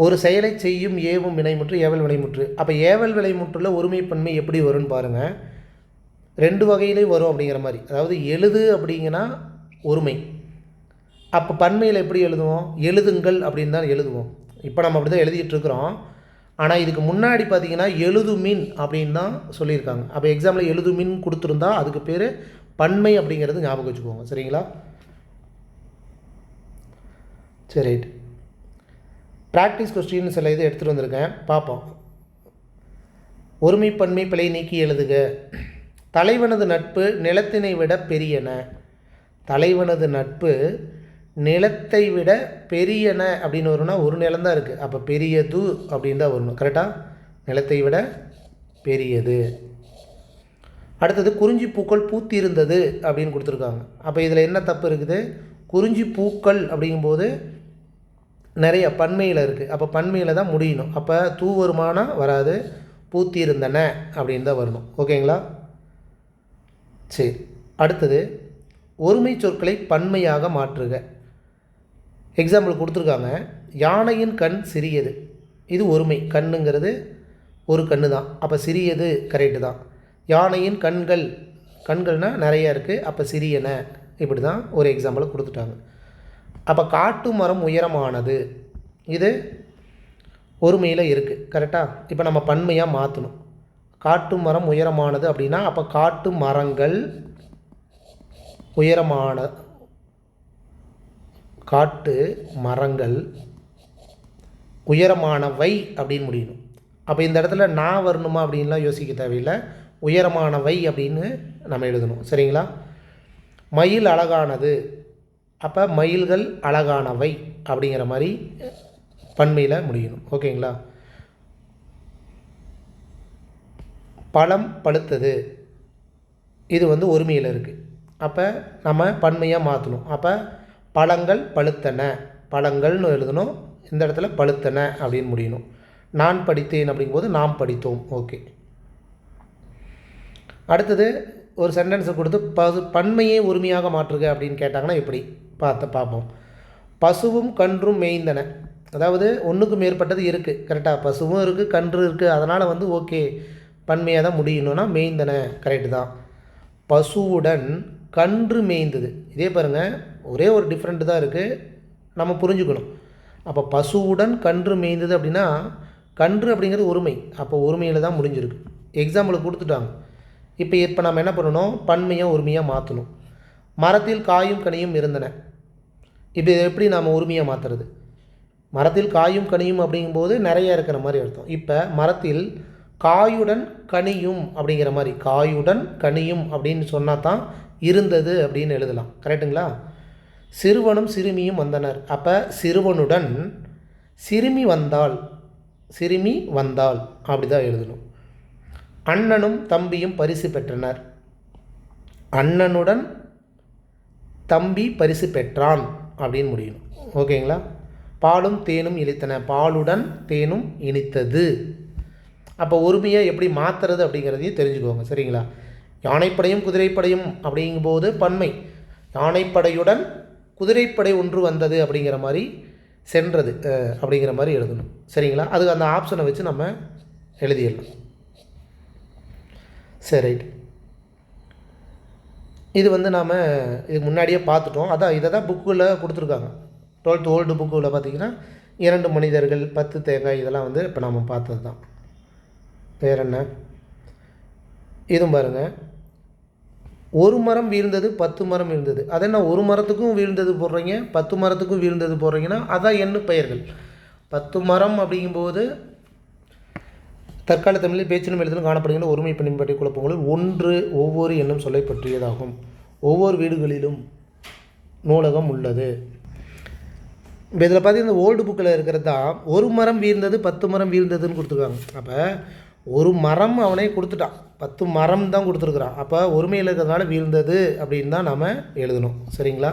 ஒரு செயலை செய்யும் ஏவும் வினைமுற்று ஏவல் வினைமுற்று. அப்போ ஏவல் வினைமுற்றில் ஒருமைப்பன்மை எப்படி வரும்னு பாருங்கள். 2 வகையிலையும் வரும் அப்படிங்கிற மாதிரி. அதாவது எழுது அப்படிங்கன்னா ஒருமை. அப்போ பன்மையில் எப்படி எழுதுவோம்? எழுதுங்கள் அப்படின்னு தான் எழுதுவோம். இப்போ நம்ம அப்படி தான் எழுதிட்டுருக்குறோம். ஆனால் இதுக்கு முன்னாடி பார்த்திங்கன்னா எழுதுமின் அப்படின்னு தான் சொல்லியிருக்காங்க. அப்போ எக்ஸாம்பிள் எழுதுமின் கொடுத்துருந்தா அதுக்கு பேர் பன்மை அப்படிங்கிறது ஞாபகம் வச்சுக்கோங்க. சரிங்களா? சரி, ரைட். ப்ராக்டிஸ் கொஸ்டின் சில இது எடுத்துகிட்டு வந்திருக்கேன், பார்ப்போம். ஒருமைப்பன்மை பிழை நீக்கி எழுதுக. தலைவனது நட்பு நிலத்தினை விட பெரியன. தலைவனது நட்பு நிலத்தை விட பெரியன அப்படின்னு வரும்னா ஒரு நிலம் தான் இருக்குது. அப்போ பெரியது அப்படின்னு தான் வரணும். கரெக்டாக? நிலத்தை விட பெரியது. அடுத்தது குறிஞ்சி பூக்கள் பூத்திருந்தது அப்படின்னு கொடுத்துருக்காங்க. அப்போ இதில் என்ன தப்பு இருக்குது? குறிஞ்சி பூக்கள் அப்படிங்கும்போது நிறைய பன்மையில் இருக்குது. அப்போ பன்மையில் தான் முடியணும். அப்போ தூ வருமானா வராது, பூத்திருந்தன அப்படின்னு தான் வரணும். ஓகேங்களா? சரி, அடுத்தது ஒருமை சொற்களை பன்மையாக மாற்றுக. எக்ஸாம்பிள் கொடுத்துருக்காங்க. யானையின் கண் சிறியது. இது ஒருமை. கண்ணுங்கிறது ஒரு கண்ணு தான். அப்போ சிறியது கரெக்டு தான். யானையின் கண்கள், கண்கள்னால் நிறையா இருக்குது. அப்போ சிறியன. இப்படி தான் ஒரு எக்ஸாம்பிளை கொடுத்துட்டாங்க. அப்போ காட்டு மரம் உயரமானது, இது ஒருமையில் இருக்குது. கரெக்டாக? இப்போ நம்ம பன்மையாக மாற்றணும். காட்டு மரம் உயரமானது அப்படின்னா அப்போ காட்டு மரங்கள் உயரமான, காட்டு மரங்கள் உயரமானவை அப்படின்னு முடியணும். அப்போ இந்த இடத்துல நான் வரணுமா அப்படின்லாம் யோசிக்க தேவையில்லை. உயரமானவை அப்படின்னு நம்ம எழுதணும். சரிங்களா? மயில் அழகானது. அப்போ மயில்கள் அழகானவை அப்படிங்கிற மாதிரி பன்மையில் முடியணும். ஓகேங்களா? பழம் பழுத்தது. இது ஒருமையில் இருக்குது. அப்போ நம்ம பன்மையாக மாற்றணும். அப்போ பழங்கள் பழுத்தன, பழங்கள்னு எழுதணும். இந்த இடத்துல பழுத்தன அப்படின்னு முடியணும். நான் படித்தேன் அப்படிங்கும்போது நாம் படித்தோம். ஓகே. அடுத்தது ஒரு சென்டென்ஸை கொடுத்து பன்மையை ஒருமையாக மாற்றுக அப்படின்னு கேட்டாங்கன்னா எப்படி பார்ப்போம். பசுவும் கன்றும் மேய்ந்தன. அதாவது ஒன்றுக்கு மேற்பட்டது இருக்குது. கரெக்டாக? பசுவும் இருக்குது, கன்று இருக்குது. அதனால் ஓகே பன்மையாக தான் முடியணும்னா மேய்ந்தன கரெக்டு தான். பசுவுடன் கன்று மேய்ந்தது. இதே பாருங்கள், ஒரே ஒரு டிஃப்ரெண்ட் தான் இருக்குது, நம்ம புரிஞ்சுக்கணும். அப்போ பசுவுடன் கன்று மேய்ந்தது அப்படின்னா கன்று அப்படிங்கிறது ஒருமை. அப்போ ஒருமையில் தான் முடிஞ்சிருக்கு. எக்ஸாம்பிளுக்கு கொடுத்துட்டாங்க. இப்போ நம்ம என்ன பண்ணணும்? பன்மையாக ஒருமையாக மாற்றணும். மரத்தில் காயும் கனியும் இருந்தன. இப்போ எப்படி நாம் ஒருமையாக மாற்றுறது? மரத்தில் காயும் கனியும் அப்படிங்கும்போது நிறைய இருக்கிற மாதிரி அர்த்தம். இப்போ மரத்தில் காயுடன் கனியும் அப்படிங்கிற மாதிரி, காயுடன் கனியும் அப்படின்னு சொன்னால் தான் இருந்தது அப்படின்னு எழுதலாம். கரெக்டுங்களா? சிறுவனும் சிறுமியும் வந்தனர். அப்போ சிறுவனுடன் சிறுமி வந்தாள், சிறுமி வந்தாள் அப்படி தான் எழுதணும். அண்ணனும் தம்பியும் பரிசு பெற்றனர். அண்ணனுடன் தம்பி பரிசு பெற்றான் அப்படின்னு முடியணும். ஓகேங்களா? பாலும் தேனும் இனித்தன. பாலுடன் தேனும் இனித்தது. அப்போ ஒருமையாக எப்படி மாற்றுறது அப்படிங்கிறதையும் தெரிஞ்சுக்கோங்க. சரிங்களா? யானைப்படையும் குதிரைப்படையும் அப்படிங்கும்போது பன்மை. யானைப்படையுடன் குதிரைப்படை ஒன்று வந்தது அப்படிங்கிற மாதிரி சென்றது அப்படிங்கிற மாதிரி எழுதணும். சரிங்களா? அது அந்த ஆப்ஷனை வச்சு நம்ம எழுதிடலாம். சரி, ரைட். இது நாம் இது முன்னாடியே பார்த்துட்டோம். அதான் இதை தான் புக்கில் கொடுத்துருக்காங்க. 12th ஓல்டு புக்கில் பார்த்திங்கன்னா 2 மனிதர்கள் 10 தேங்காய் இதெல்லாம் இப்போ நம்ம பார்த்தது தான். வேறு என்ன? இதுவும் பாருங்கள், ஒரு மரம் வீழ்ந்தது 10 மரம் வீழ்ந்தது. அது என்ன, ஒரு மரத்துக்கும் வீழ்ந்தது போடுறீங்க, 10 மரத்துக்கும் வீழ்ந்தது போடுறீங்கன்னா அதான் எண்ணு பெயர்கள். 10 மரம் அப்படிங்கும்போது தற்கால தமிழில் பேச்சினும் எழுதலும் காணப்படுகின்ற ஒருமை பண்பாட்டை குழப்பங்களில் ஒன்று ஒவ்வொரு எண்ணும் சொல்லை பற்றியதாகும். ஒவ்வொரு வீடுகளிலும் நூலகம் உள்ளது. இப்போ இதில் பார்த்தீங்கன்னா இந்த ஓல்டு புக்கில் இருக்கிறது தான் ஒரு மரம் வீழ்ந்தது 10 மரம் வீழ்ந்ததுன்னு கொடுத்துருக்காங்க. அப்போ ஒரு மரம் அவனே கொடுத்துட்டான், 10 மரம் தான் கொடுத்துருக்குறான். அப்போ ஒருமையில் இருக்கிறதுனால வீழ்ந்தது அப்படின்னு தான் நம்ம எழுதணும். சரிங்களா?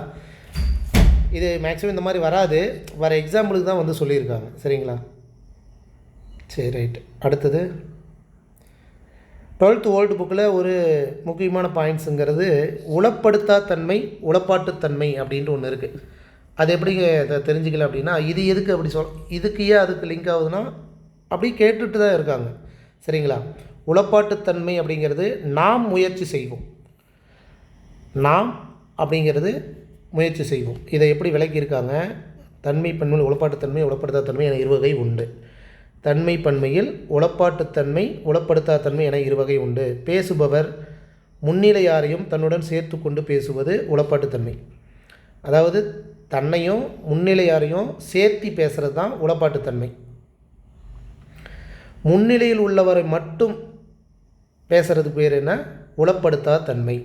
இது மேக்ஸிமம் இந்த மாதிரி வராது, வர எக்ஸாம்பிளுக்கு தான் வந்து சொல்லியிருக்காங்க. சரிங்களா? சரி, ரைட்டு. அடுத்தது 12th ஓல்டு புக்கில் ஒரு முக்கியமான பாயிண்ட்ஸுங்கிறது உளப்படுத்தா தன்மை, உளப்பாட்டுத்தன்மை அப்படின்ட்டு ஒன்று இருக்குது. அது எப்படிங்க தெரிஞ்சுக்கல அப்படின்னா, இது எதுக்கு அப்படி இதுக்கு ஏன் அதுக்கு லிங்க் ஆகுதுன்னா அப்படி கேட்டுட்டு தான் இருக்காங்க. சரிங்களா? உளப்பாட்டுத்தன்மை அப்படிங்கிறது நாம் முயற்சி செய்வோம், நாம் அப்படிங்கிறது முயற்சி செய்வோம். இதை எப்படி விளக்கியிருக்காங்க? தன்மை பன்மையில் உளப்பாட்டுத்தன்மை, உளப்படுத்தா தன்மை என இருவகை உண்டு. தன்மை பன்மையில் உளப்பாட்டுத்தன்மை, உளப்படுத்தா தன்மை என இருவகை உண்டு. பேசுபவர் முன்னிலையாரையும் தன்னுடன் சேர்த்து கொண்டு பேசுவது உளப்பாட்டுத்தன்மை. அதாவது தன்னையும் முன்னிலையாரையும் சேர்த்தி பேசுகிறது தான் உளப்பாட்டுத்தன்மை. முன்னிலையில் உள்ளவரை மட்டும் பேசுறது பேர் என்ன? உளப்படுத்தா தன்மை.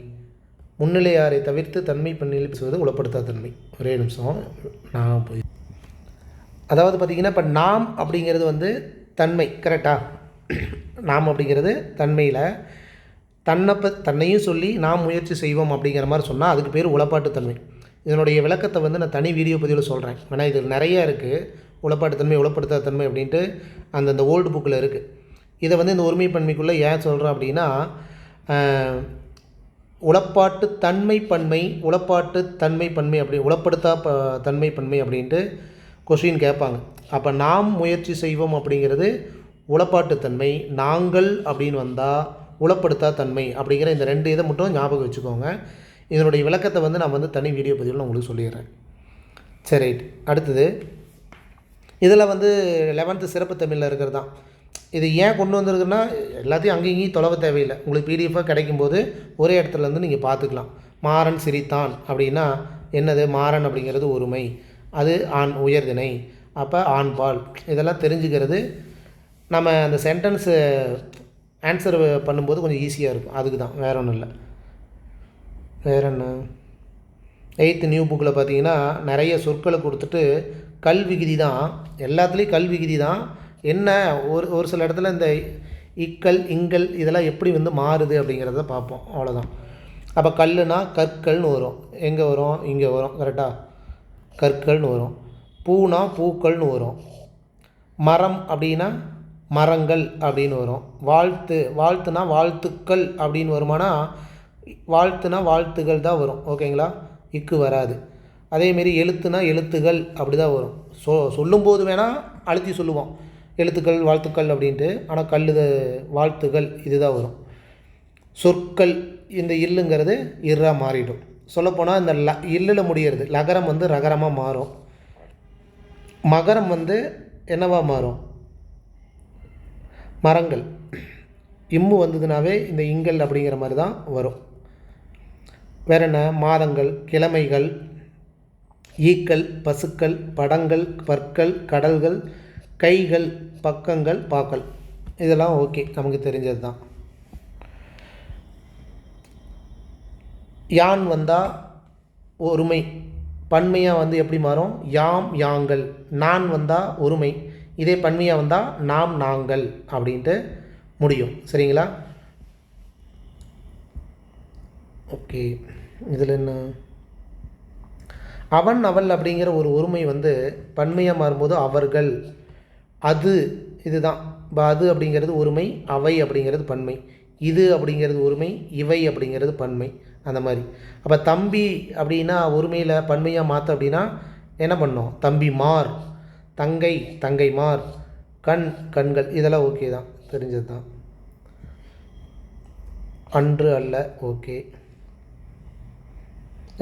முன்னிலையாரை தவிர்த்து தன்மை பன்மையில் பேசுவது உளப்படுத்தா தன்மை. ஒரே நிமிஷம், நான் போய் அதாவது பார்த்திங்கன்னா இப்போ நாம் அப்படிங்கிறது வந்து தன்மை, கரெக்டாக? நாம் அப்படிங்கிறது தன்மையில் தன்னையும் சொல்லி நாம் முயற்சி செய்வோம் அப்படிங்கிற மாதிரி சொன்னால் அதுக்கு பேர் உளப்பாட்டுத்தன்மை. இதனுடைய விளக்கத்தை வந்து நான் தனி வீடியோ பதிவில் சொல்கிறேன். ஏன்னா இது நிறையா இருக்குது. உளப்பாட்டுத்தன்மை, உளப்படுத்தாத தன்மை அப்படின்ட்டு அந்தந்த ஓல்டு புக்கில் இருக்குது. இதை வந்து இந்த ஒருமைப்பன்மைக்குள்ளே ஏன் சொல்கிறேன் அப்படின்னா, உளப்பாட்டு தன்மை பன்மை, உளப்பாட்டு தன்மை பன்மை அப்படி உளப்படுத்தா தன்மை பன்மை அப்படின்ட்டு கொஷின் கேட்பாங்க. அப்போ நாம் முயற்சி செய்வோம் அப்படிங்கிறது உளப்பாட்டுத்தன்மை, நாங்கள் அப்படின்னு வந்தால் உளப்படுத்தா தன்மை அப்படிங்கிற இந்த 2 இதை மட்டும் ஞாபகம் வச்சுக்கோங்க. இதனுடைய விளக்கத்தை வந்து நான் வந்து தனி வீடியோ பதிவில் நான் உங்களுக்கு சொல்லிடுறேன். சரி, ரைட். அடுத்தது இதில் வந்து 11th சிறப்பு தமிழில் இருக்கிறது தான். இது ஏன் கொண்டு வந்திருக்குன்னா, எல்லாத்தையும் அங்கேயும் இங்கேயும் தொலைவ தேவையில்லை. உங்களுக்கு பிடிஎஃபாக கிடைக்கும்போது ஒரே இடத்துலேருந்து நீங்கள் பார்த்துக்கலாம். மாறன் சிரித்தான் அப்படின்னா என்னது? மாறன் அப்படிங்கிறது ஒருமை, அது ஆண் உயர்திணை, அப்போ ஆண்பால். இதெல்லாம் தெரிஞ்சுக்கிறது நம்ம அந்த சென்டென்ஸு ஆன்சர் பண்ணும்போது கொஞ்சம் ஈஸியாக இருக்கும். அதுக்கு தான், வேறு ஒன்றும் இல்லை. வேறு என்ன? 8th நியூ புக்கில் பார்த்தீங்கன்னா நிறைய சொற்களை கொடுத்துட்டு கல் விகுதி தான், எல்லாத்துலேயும் கல் விகுதி தான். என்ன ஒரு சில இடத்துல இந்த இக்கல் இங்கல் இதெல்லாம் எப்படி வந்து மாறுது அப்படிங்கிறத பார்ப்போம், அவ்வளோதான். அப்போ கல்லுனா கற்கள்னு வரும். எங்கே வரும்? இங்கே வரும், கரெக்டாக? கற்கள்னு வரும். பூனா பூக்கள்னு வரும். மரம் அப்படின்னா மரங்கள் அப்படின்னு வரும். வாழ்த்துனா வாழ்த்துக்கள் அப்படின்னு வருமானா வாழ்த்துனா வாழ்த்துகள் தான் வரும். ஓகேங்களா? இக்கு வராது. அதேமாரி எழுத்துனா எழுத்துகள் அப்படி தான் வரும். சொல்லும்போது வேணால் அழுத்தி சொல்லுவோம், எழுத்துக்கள் வாழ்த்துக்கள் அப்படின்ட்டு. ஆனால் வாழ்த்துகள் இதுதான் வரும். சொற்கள் இந்த இல்லுங்கிறது இர்ரா மாறிடும். சொல்லப்போனால் இந்த இல்லில் முடிகிறது லகரம் வந்து ரகரமாக மாறும். மகரம் வந்து என்னவாக மாறும்? மரங்கள். இம்மு வந்ததுனாவே இந்த இங்கல் அப்படிங்கிற மாதிரி தான் வரும். வேறு என்ன? மாதங்கள், கிழமைகள், ஈக்கள், பசுக்கள், படங்கள், பற்கள், கடல்கள், கைகள், பக்கங்கள், பாக்கள். இதெல்லாம் ஓகே, நமக்கு தெரிஞ்சது தான். யான் வந்தால் ஒருமை, பன்மையாக வந்து எப்படி மாறும்? யாம் யாங்கள். நான் வந்தால் ஒருமை, இதே பன்மையாக வந்தால் நாம் நாங்கள் அப்படின்ட்டு முடியும். சரிங்களா? ஓகே. இதில் என்ன? அவன் அவள் அப்படிங்கிற ஒரு ஒருமை வந்து பன்மையாக மாறும்போது அவர்கள், அது, இதுதான். அது அப்படிங்கிறது ஒருமை, அவை அப்படிங்கிறது பன்மை, இது அப்படிங்கிறது ஒருமை, இவை அப்படிங்கிறது பன்மை, அந்த மாதிரி. அப்போ தம்பி அப்படின்னா ஒருமையில் பன்மையாக மாற்ற அப்படின்னா என்ன பண்ணோம்? தம்பி மார், தங்கை தங்கை மார், கண் கண்கள். இதெல்லாம் ஓகே தான், தெரிஞ்சது தான். அன்று அல்ல, ஓகே.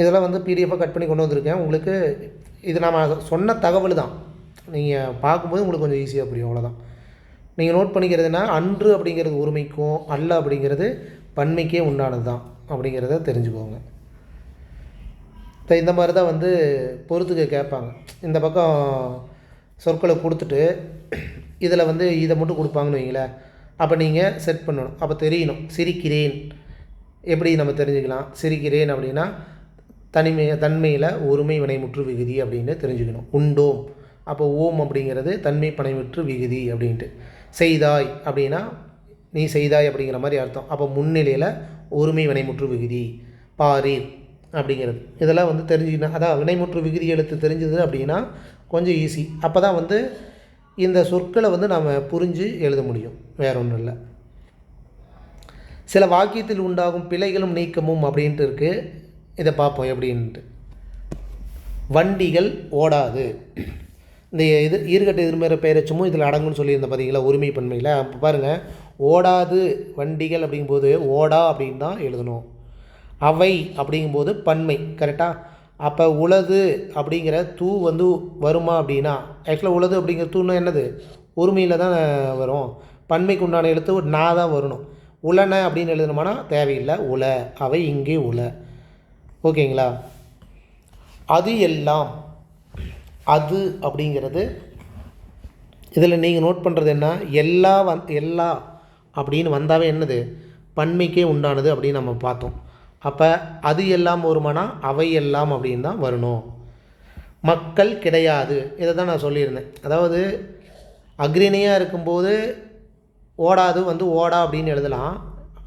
இதெல்லாம் வந்து பிடிஎஃபாக கட் பண்ணி கொண்டு வந்திருக்கேன் உங்களுக்கு. இது நான் சொன்ன தகவல் தான், நீங்கள் பார்க்கும்போது உங்களுக்கு கொஞ்சம் ஈஸியாக புரியும், அவ்வளோதான். நீங்கள் நோட் பண்ணிக்கிறதுனா அன்று அப்படிங்கிறது ஒருமைக்கும், அல்ல அப்படிங்கிறது பன்மைக்கே உண்டானது தான் அப்படிங்கிறத தெரிஞ்சுக்கோங்க. இந்த மாதிரி தான் வந்து பொறுத்துக்க கேட்பாங்க. இந்த பக்கம் சொற்களை கொடுத்துட்டு இதில் வந்து இதை மட்டும் கொடுப்பாங்கன்னு வைங்களேன். அப்போ நீங்கள் செட் பண்ணணும். அப்போ தெரியணும். சிரிக்கிறேன் எப்படி நம்ம தெரிஞ்சுக்கலாம்? சிரிக்கிறேன் அப்படின்னா தன்மையில் ஒருமை வினைமுற்று விகுதி அப்படின்னு தெரிஞ்சுக்கணும். உண்டோம், அப்போ ஓம் அப்படிங்கிறது தன்மை பனைமுற்று விகுதி அப்படின்ட்டு. செய்தாய் அப்படின்னா நீ செய்தாய் அப்படிங்கிற மாதிரி அர்த்தம். அப்போ முன்னிலையில் ஒருமை வினைமுற்று விகுதி. பாரீர் அப்படிங்கிறது. இதெல்லாம் வந்து தெரிஞ்சுக்கிட்டா அதான் வினைமுற்று விகுதி எழுத்து தெரிஞ்சுது அப்படின்னா கொஞ்சம் ஈஸி. அப்போ தான் வந்து இந்த சொற்களை வந்து நம்ம புரிஞ்சு எழுத முடியும், வேற ஒன்றும் இல்லை. சில வாக்கியத்தில் உண்டாகும் பிழைகளும் நீக்கமும் அப்படின்ட்டு இருக்குது. இதை பார்ப்போம் எப்படின்ட்டு. வண்டிகள் ஓடாது. இந்த ஈறுகட்ட எதிர்மறை பெயரச்சமும் இதில் அடங்குன்னு சொல்லியிருந்த பார்த்தீங்களா ஒருமை பன்மையில். அப்போ பாருங்கள், ஓடாது வண்டிகள் அப்படிங்கும்போது ஓடா அப்படின்னு தான் எழுதணும். அவை அப்படிங்கும்போது பன்மை, கரெக்டாக. அப்போ உளது அப்படிங்கிற தூ வந்து வருமா அப்படின்னா, ஆக்சுவலாக உளது அப்படிங்கிற தூன்னா என்னது, ஒருமையில் தான் வரும். பன்மைக்கு உண்டான எழுத்து நான் தான் வரணும். உலன அப்படின்னு எழுதணுமானா தேவையில்லை, உல. அவை இங்கே உல. ஓகேங்களா. அது எல்லாம், அது அப்படிங்கிறது இதில் நீங்கள் நோட் பண்ணுறது என்ன, எல்லா எல்லா அப்படின்னு வந்தாவே என்னது பன்மைக்கே உண்டானது அப்படின்னு நம்ம பார்த்தோம். அப்போ அது எல்லாம் வருமானா அவை எல்லாம் அப்படின்னு தான் வரணும். மக்கள் கிடையாது, இதை தான் நான் சொல்லியிருந்தேன். அதாவது அக்ரிணியாக இருக்கும்போது ஓடாது வந்து ஓடா அப்படின்னு எழுதலாம்.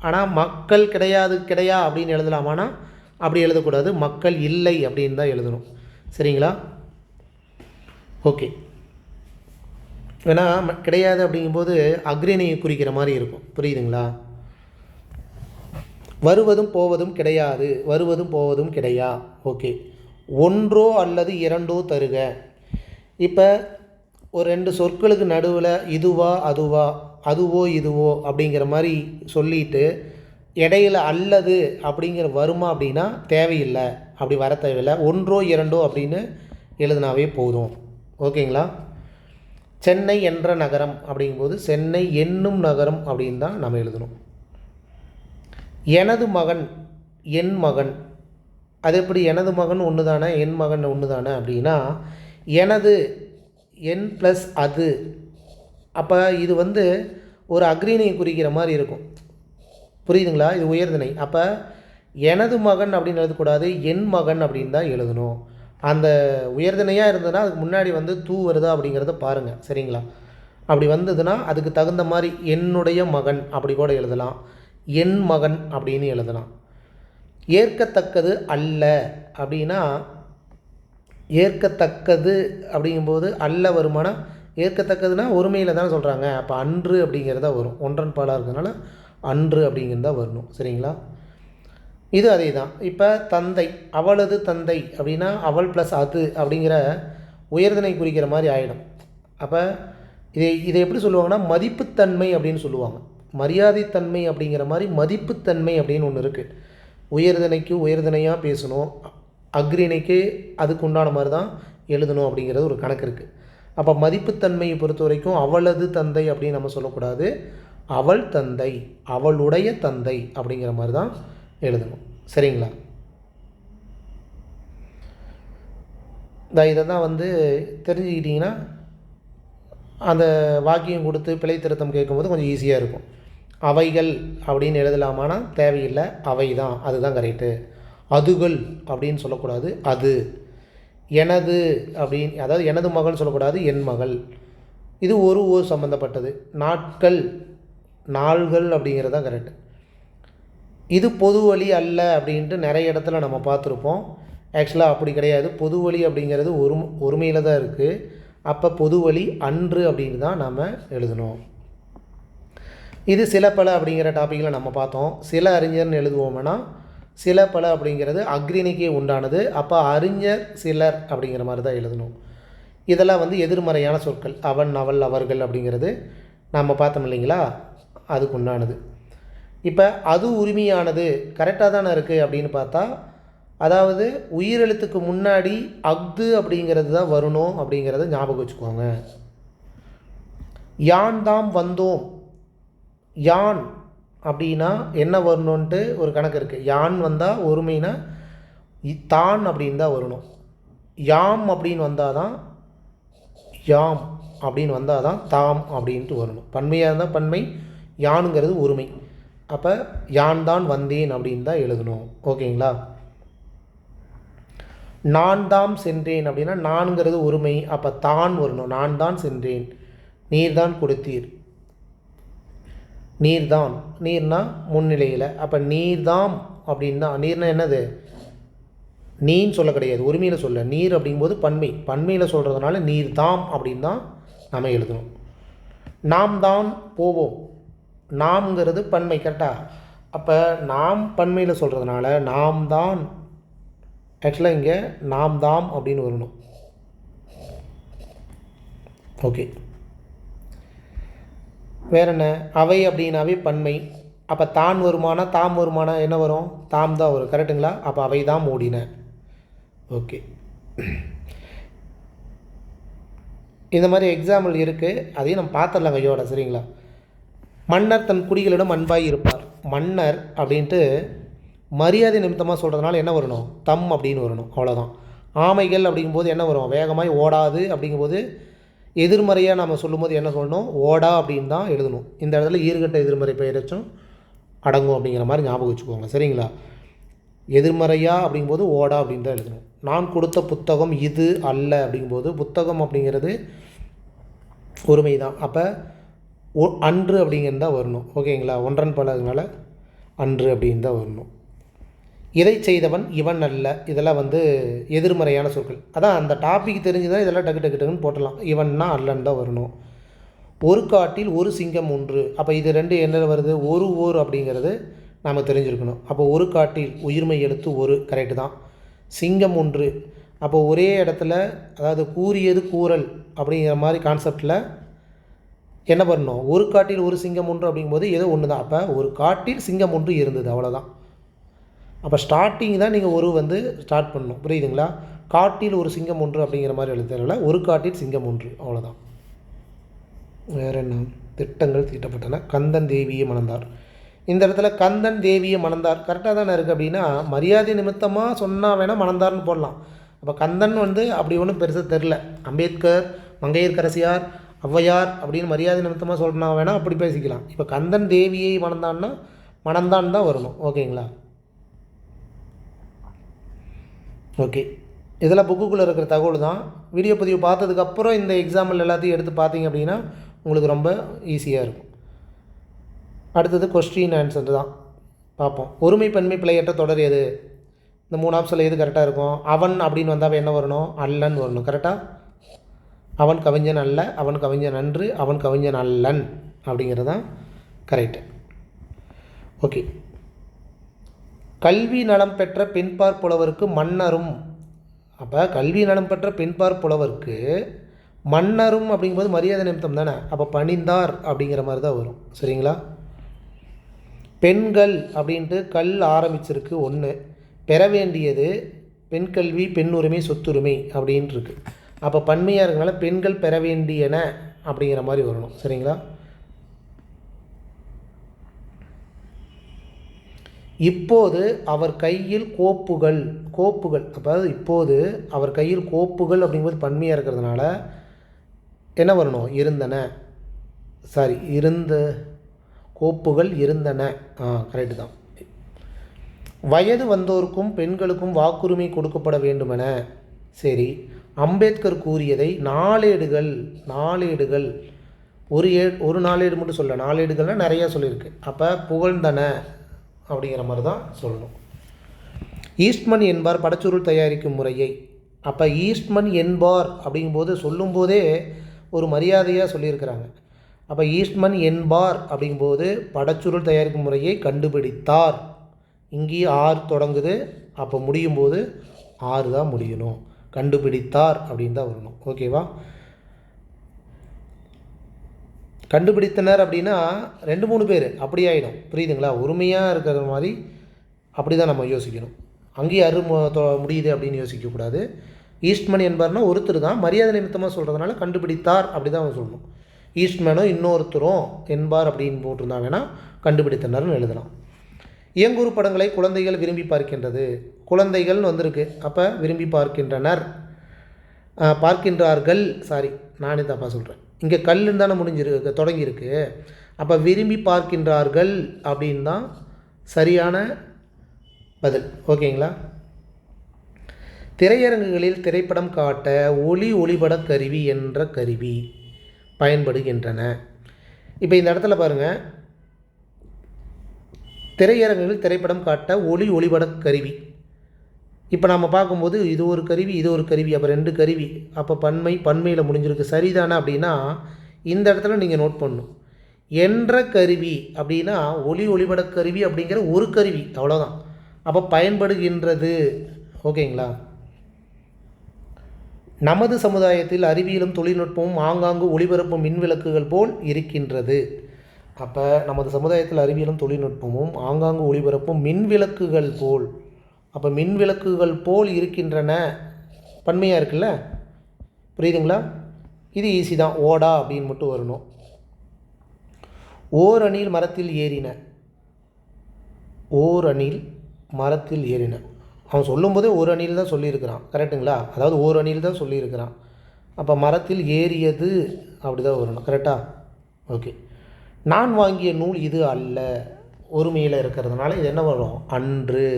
ஆனால் மக்கள் கிடையாது கிடையா அப்படின்னு எழுதலாமானா அப்படி எழுதக்கூடாது, மக்கள் இல்லை அப்படின்னு தான் எழுதணும். சரிங்களா. ஓகே. ஏன்னா கிடையாது அப்படிங்கும்போது அக்ரிணியை குறிக்கிற மாதிரி இருக்கும், புரியுதுங்களா. வருவதும் போவதும் கிடையாது, வருவதும் போவதும் கிடையா. ஓகே. ஒன்றோ அல்லது இரண்டோ தருக. இப்போ ஒரு ரெண்டு சொற்களுக்கு நடுவில் இதுவா அதுவா, அதுவோ இதுவோ அப்படிங்கிற மாதிரி சொல்லிட்டு இடையில அல்லது அப்படிங்கிற வருமா அப்படின்னா தேவையில்லை, அப்படி வர தேவையில்லை. ஒன்றோ இரண்டோ அப்படின்னு எழுதினாவே போதும். ஓகேங்களா. சென்னை என்ற நகரம் அப்படிங்கும்போது சென்னை என்னும் நகரம் அப்படின்னு தான் நம்ம எழுதணும். எனது மகன், என் மகன், அது எப்படி எனது மகன் ஒன்று தானே என் மகன் ஒன்று தானே அப்படின்னா, எனது என் ப்ளஸ் அது. அப்போ இது வந்து ஒரு அக்ரிணியை குறிக்கிற மாதிரி இருக்கும், புரியுதுங்களா. இது உயர்திணை. அப்போ எனது மகன் அப்படின்னு எழுதக்கூடாது, என் மகன் அப்படின்னு தான் எழுதணும். அந்த உயர்திணையாக இருந்ததுன்னா அதுக்கு முன்னாடி வந்து தூ வருதா அப்படிங்கிறத பாருங்கள், சரிங்களா. அப்படி வந்ததுன்னா அதுக்கு தகுந்த மாதிரி என்னுடைய மகன் அப்படி கூட எழுதலாம், என் மகன் அப்படின்னு எழுதலாம். ஏற்கத்தக்கது அல்ல அப்படின்னா, ஏற்கத்தக்கது அப்படிங்கும்போது அல்ல வருமானம், ஏற்கத்தக்கதுன்னா ஒருமையில் தானே சொல்கிறாங்க. அப்போ அன்று அப்படிங்கிறதா வரும், ஒன்றன் பாலாக இருக்கிறதுனால அன்று அப்படிங்கிறதா வரணும், சரிங்களா. இது அதே தான். இப்போ தந்தை, அவளது தந்தை அப்படின்னா அவள் ப்ளஸ் அது அப்படிங்கிற உயர்திணை குறிக்கிற மாதிரி ஆகிடும். அப்போ இதை எப்படி சொல்லுவாங்கன்னா மதிப்புத்தன்மை அப்படின்னு சொல்லுவாங்க. மரியாதைத்தன்மை அப்படிங்கிற மாதிரி மதிப்புத்தன்மை அப்படின்னு ஒன்று இருக்குது. உயர்திணைக்கு உயர்திணையாக பேசணும், அக்ரிணைக்கு அதுக்கு உண்டான மாதிரி தான் எழுதணும் அப்படிங்கிறது ஒரு கணக்கு இருக்குது. அப்போ மதிப்புத்தன்மையை பொறுத்த வரைக்கும் அவளது தந்தை அப்படின்னு நம்ம சொல்லக்கூடாது, அவள் தந்தை, அவளுடைய தந்தை அப்படிங்கிற மாதிரி தான் எழுதணும், சரிங்களா. இதை தான் வந்து தெரிஞ்சுக்கிட்டிங்கன்னா அந்த வாக்கியம் கொடுத்து பிழை திருத்தம் கேட்கும்போது கொஞ்சம் ஈஸியாக இருக்கும். அவைகள் அப்படின்னு எழுதலாமானா தேவையில்லை, அவை தான், அதுதான் கரெக்டு. அதுகள் அப்படின்னு சொல்லக்கூடாது, அது. எனது அப்படின்னு, அதாவது எனது மகள் சொல்லக்கூடாது, என் மகள். இது ஒரு ஊர் சம்மந்தப்பட்டது. நாட்கள், நாள்கள் அப்படிங்கிறது தான் கரெக்டு. இது பொது வழி அல்ல அப்படின்ட்டு நிறைய இடத்துல நம்ம பார்த்துருப்போம். ஆக்சுவலாக அப்படி கிடையாது. பொது வழி அப்படிங்கிறது ஒருமையில் தான் இருக்குது. அப்போ பொது வழி அன்று அப்படின்னு தான் நம்ம எழுதணும். இது சில பல அப்படிங்கிற டாப்பிக்கில் நம்ம பார்த்தோம். சில அறிஞர்னு எழுதுவோம்னா சில பல அப்படிங்கிறது அக்ரிணிக்கே உண்டானது. அப்போ அறிஞர் சிலர் அப்படிங்கிற மாதிரி தான் எழுதணும். இதெல்லாம் வந்து எதிர்மறையான சொற்கள். அவன், அவள், அவர்கள் அப்படிங்கிறது நம்ம பார்த்தோம் இல்லைங்களா, அதுக்கு உண்டானது. இப்போ அது உரிமையானது கரெக்டாக தானே இருக்குது அப்படின்னு பார்த்தா, அதாவது உயிரெழுத்துக்கு முன்னாடி அஃது அப்படிங்கிறது தான் வரணும் அப்படிங்கிறத ஞாபகம் வச்சுக்கோங்க. யான் தாம் வந்தோம், யான் அப்படின்னா என்ன வரணுன்ட்டு ஒரு கணக்கு இருக்குது. யான் வந்தால் ஒருமைனா தான் அப்படின்னு தான் வரணும். யாம் அப்படின்னு வந்தால் தான், யாம் அப்படின்னு வந்தால் தான் தாம் அப்படின்ட்டு வரணும். பன்மையாக இருந்தால் பன்மை, யானுங்கிறது ஒருமை. அப்போ யான் தான் வந்தேன் அப்படின்னு தான் எழுதணும். ஓகேங்களா. நான் தாம் சென்றேன் அப்படின்னா நான்கிறது ஒருமை, அப்போ தான் வரணும். நான் தான் சென்றேன், நீர் தான் கொடுத்தீர், நீர்தான், நீர்னா முன்னிலையில். அப்போ நீர்தாம் அப்படின்னா, நீர்னா என்னது நீன்னு சொல்ல கிடையாது, ஒருமையில் சொல்ல. நீர் அப்படிங்கும்போது பன்மை, பன்மையில் சொல்கிறதுனால நீர் தாம் அப்படின்னு தான் நம்ம எழுதணும். நாம் தான் போவோம், நாம்ங்கிறது பன்மை கரெக்டாக. அப்போ நாம் பன்மையில் சொல்கிறதுனால நாம் தான், ஆக்சுவலாக இங்கே நாம் தாம் அப்படின்னு வரணும். ஓகே, வேற என்ன? அவை அப்படின்னாவே பன்மை. அப்போ தான் வருமானா தாம் வருமானா என்ன வரும்? தாம் தான் வரும், கரெக்டுங்களா? அப்போ அவை தான் ஓடின. ஓகே, இந்த மாதிரி எக்ஸாம்பிள் இருக்குது, அதையும் நம்ம பார்த்துடலாம் கையோட, சரிங்களா? மன்னர் தன் குடிகளிடம் அன்பாய் இருப்பார். மன்னர் அப்படின்ட்டு மரியாதை நிமித்தமாக சொல்கிறதுனால என்ன வரணும்? தம் அப்படின்னு வரணும், அவ்வளோதான். ஆமைகள் அப்படிங்கும்போது என்ன வரும்? வேகமாய் ஓடாது அப்படிங்கும்போது எதிர்மறையாக நம்ம சொல்லும்போது என்ன சொல்லணும்? ஓடா அப்படின்னு தான் எழுதணும். இந்த இடத்துல ஈறுகட்ட எதிர்மறை பெயரச்சும் அடங்கும் அப்படிங்கிற மாதிரி ஞாபகம் வச்சுக்கோங்க, சரிங்களா? எதிர்மறையாக அப்படிங்கும்போது ஓடா அப்படின்னு தான் எழுதணும். நான் கொடுத்த புத்தகம் இது அல்ல அப்படிங்கும்போது புத்தகம் அப்படிங்கிறது ஒருமை தான். அப்போ அன்று அப்படிங்கிறது தான் வரணும், ஓகேங்களா? ஒன்றன் பலதுனால அன்று அப்படின்னு தான் வரணும். இதை செய்தவன் இவன் அல்ல, இதெல்லாம் எதிர்மறையான சொற்கள். அதான் அந்த டாபிக் தெரிஞ்சுதான் இதெல்லாம் டக்கு டக்கு டக்குன்னு போட்டலாம். இவன்னா அல்லன்னு தான் வரணும். ஒரு காட்டில் ஒரு சிங்கம் ஒன்று, அப்போ இது ரெண்டு என்ன வருது? ஒரு ஊர் அப்படிங்கிறது நாம் தெரிஞ்சுருக்கணும். அப்போ ஒரு காட்டில் உயிர்மை எழுத்து ஒரு, கரெக்டு தான். சிங்கம் ஒன்று, அப்போ ஒரே இடத்துல, அதாவது கூறியது கூறல் அப்படிங்கிற மாதிரி கான்செப்டில் என்ன பண்ணணும்? ஒரு காட்டில் ஒரு சிங்கம் ஒன்று அப்படிங்கும்போது ஏதோ ஒன்று தான். அப்போ ஒரு காட்டில் சிங்கம் ஒன்று இருந்தது, அவ்வளோதான். அப்போ ஸ்டார்டிங் தான் நீங்கள் ஒரு ஸ்டார்ட் பண்ணணும், புரியுதுங்களா? காட்டில் ஒரு சிங்கம் ஒன்று அப்படிங்கிற மாதிரி எழுதுறதுல ஒரு காட்டில் சிங்கம் ஒன்று, அவ்வளோதான். வேறு என்ன? திட்டங்கள் தீட்டப்பட்டன. கந்தன் தேவியை மணந்தார். இந்த இடத்துல கந்தன் தேவியை மணந்தார் கரெக்டாக தானே இருக்குது. அப்படின்னா மரியாதை நிமித்தமாக சொன்னால் வேணால் மணந்தார்னு போடலாம். அப்போ கந்தன் அப்படி ஒன்றும் பெருசாக தெரில. அம்பேத்கர், மங்கையர்க்கரசியார், ஔவையார் அப்படின்னு மரியாதை நிமித்தமாக சொல்கிறனா வேணால் அப்படி பேசிக்கலாம். இப்போ கந்தன் தேவியை மணந்தான்னா மணந்தான் தான் வரணும், ஓகேங்களா? ஓகே, இதெல்லாம் புக்குக்குள்ளே இருக்கிற தகவல் தான். வீடியோ பதிவு பார்த்ததுக்கப்புறம் இந்த எக்ஸாம்பிள் எல்லாத்தையும் எடுத்து பார்த்தீங்க அப்படின்னா உங்களுக்கு ரொம்ப ஈஸியாக இருக்கும். அடுத்தது கொஸ்டின் ஆன்சர் தான் பார்ப்போம். ஒருமை பன்மை பிழையற்ற தொடர் எது? இந்த 3 ஆப்ஷனில் எது கரெக்டாக இருக்கும்? அவன் அப்படின்னு வந்தால் என்ன வரணும்? அல்லன்னு வரணும், கரெக்டாக? அவன் கவிஞன் அல்ல, அவன் கவிஞன் அன்று, அவன் கவிஞன் அல்லன் அப்படிங்கிறது தான் கரெக்டு. ஓகே, கல்வி நலம் பெற்ற பெண்பார் புலவருக்கு மன்னரும். அப்போ கல்வி நலம் பெற்ற பெண்பார் புலவருக்கு மன்னரும் அப்படிங்கும்போது மரியாதை நிமித்தம் தானே. அப்போ பணிந்தார் அப்படிங்கிற மாதிரி தான் வரும், சரிங்களா? பெண்கள் அப்படின்ட்டு கல் ஆரம்பிச்சிருக்கு ஒன்று, பெற வேண்டியது பெண் கல்வி, பெண் உரிமை, சொத்துரிமை அப்படின்ட்டு இருக்குது. அப்போ பன்மையாக இருக்கனால பெண்கள் பெற வேண்டியன அப்படிங்கிற மாதிரி வரணும், சரிங்களா? இப்போது அவர் கையில் கோப்புகள், கோப்புகள், அதாவது இப்போது அவர் கையில் கோப்புகள் அப்படிங்கும்போது பன்மையாக இருக்கிறதுனால என்ன வரணும்? இருந்தன, சாரி இருந்த கோப்புகள் இருந்தன, கரெக்டு தான். வயது வந்தோருக்கும் பெண்களுக்கும் வாக்குரிமை கொடுக்கப்பட வேண்டுமென, சரி. அம்பேத்கர் கூறியதை நாளேடுகள், நாளேடுகள் ஒரு நாளேடு மட்டும் சொல்ல, நாளேடுகள்னால் நிறையா சொல்லியிருக்கு. அப்போ புகழ்ந்தன அப்படிங்கிற மாதிரி தான் சொல்லணும். ஈஸ்ட்மன் என்பார் படச்சுருள் தயாரிக்கும் முறையை. அப்போ ஈஸ்ட்மன் என்பார் அப்படிங்கும்போது சொல்லும்போதே ஒரு மரியாதையாக சொல்லியிருக்கிறாங்க. அப்போ ஈஸ்ட்மன் என்பார் அப்படிங்கும்போது படச்சுருள் தயாரிக்கும் முறையை கண்டுபிடித்தார். இங்கேயே ஆர் தொடங்குது, அப்போ முடியும் போது ஆறு தான் முடியணும். கண்டுபிடித்தார் அப்படின்னு தான் வரணும், ஓகேவா? கண்டுபிடித்தனர் அப்படின்னா 2-3 பேர் அப்படி ஆகிடும், புரியுதுங்களா? உரிமையாக இருக்கிற மாதிரி அப்படி தான் நம்ம யோசிக்கணும். அங்கேயே முடியுது அப்படின்னு யோசிக்கக்கூடாது. ஈஸ்ட்மன் என்பார்னா ஒருத்தர் தான், மரியாதை நிமித்தமாக சொல்கிறதுனால கண்டுபிடித்தார் அப்படி தான் அவன் சொல்லணும். ஈஸ்ட்மேனும் இன்னொருத்தரும் என்பார் அப்படின்னு போட்டிருந்தா வேணால் கண்டுபிடித்தனர்னு எழுதலாம். இயங்குறு படங்களை குழந்தைகள் விரும்பி பார்க்கின்றது. குழந்தைகள்னு வந்திருக்கு, அப்போ விரும்பி பார்க்கின்றனர், பார்க்கின்றார்கள். சாரி, நானே தப்பாக சொல்கிறேன். இங்கே கல்லுன்னு தானே தொடங்கியிருக்கு. அப்போ விரும்பி பார்க்கின்றார்கள் அப்படின்னு தான் சரியான பதில், ஓகேங்களா? திரையரங்குகளில் திரைப்படம் காட்ட ஒளிபட கருவி என்ற கருவி பயன்படுகின்றன. இப்போ இந்த இடத்துல பாருங்கள், திரையரங்குகளில் திரைப்படம் காட்ட ஒளிபட கருவி இப்போ நம்ம பார்க்கும்போது இது ஒரு கருவி, இது ஒரு கருவி, அப்போ 2 கருவி. அப்போ பன்மையில் முடிஞ்சிருக்கு. சரிதானே அப்படின்னா இந்த இடத்துல நீங்கள் நோட் பண்ணணும். என்ற கருவி அப்படின்னா ஒளிபட கருவி அப்படிங்கிற ஒரு கருவி, அவ்வளோதான். அப்போ பயன்படுகின்றது. ஓகேங்களா? நமது சமுதாயத்தில் அறிவியலும் தொழில்நுட்பமும் ஆங்காங்கு ஒளிபரப்பும் மின்விளக்குகள் போல் இருக்கின்றது. அப்போ நமது சமுதாயத்தில் அறிவியலும் தொழில்நுட்பமும் ஆங்காங்கு ஒளிபரப்பும் மின்விளக்குகள் போல், அப்போ மின்விளக்குகள் போல் இருக்கின்றன பன்மையாக இருக்குல்ல, புரியுதுங்களா? இது ஈஸி தான், ஓடா அப்படின்னு மட்டும் வரணும். ஓர் அணில் மரத்தில் ஏறின, ஓர் அணில் மரத்தில் ஏறின. அவன் சொல்லும்போதே ஒரு அணில் தான் சொல்லியிருக்கிறான், கரெக்டுங்களா? அதாவது ஓர் அணில் தான் சொல்லியிருக்கிறான். அப்போ மரத்தில் ஏறியது அப்படி தான் வரணும், கரெக்டாக? ஓகே. நான் வாங்கிய நூல் இது அல்ல, ஒருமையில் இருக்கிறதுனால இது என்ன வரும்? அன்று.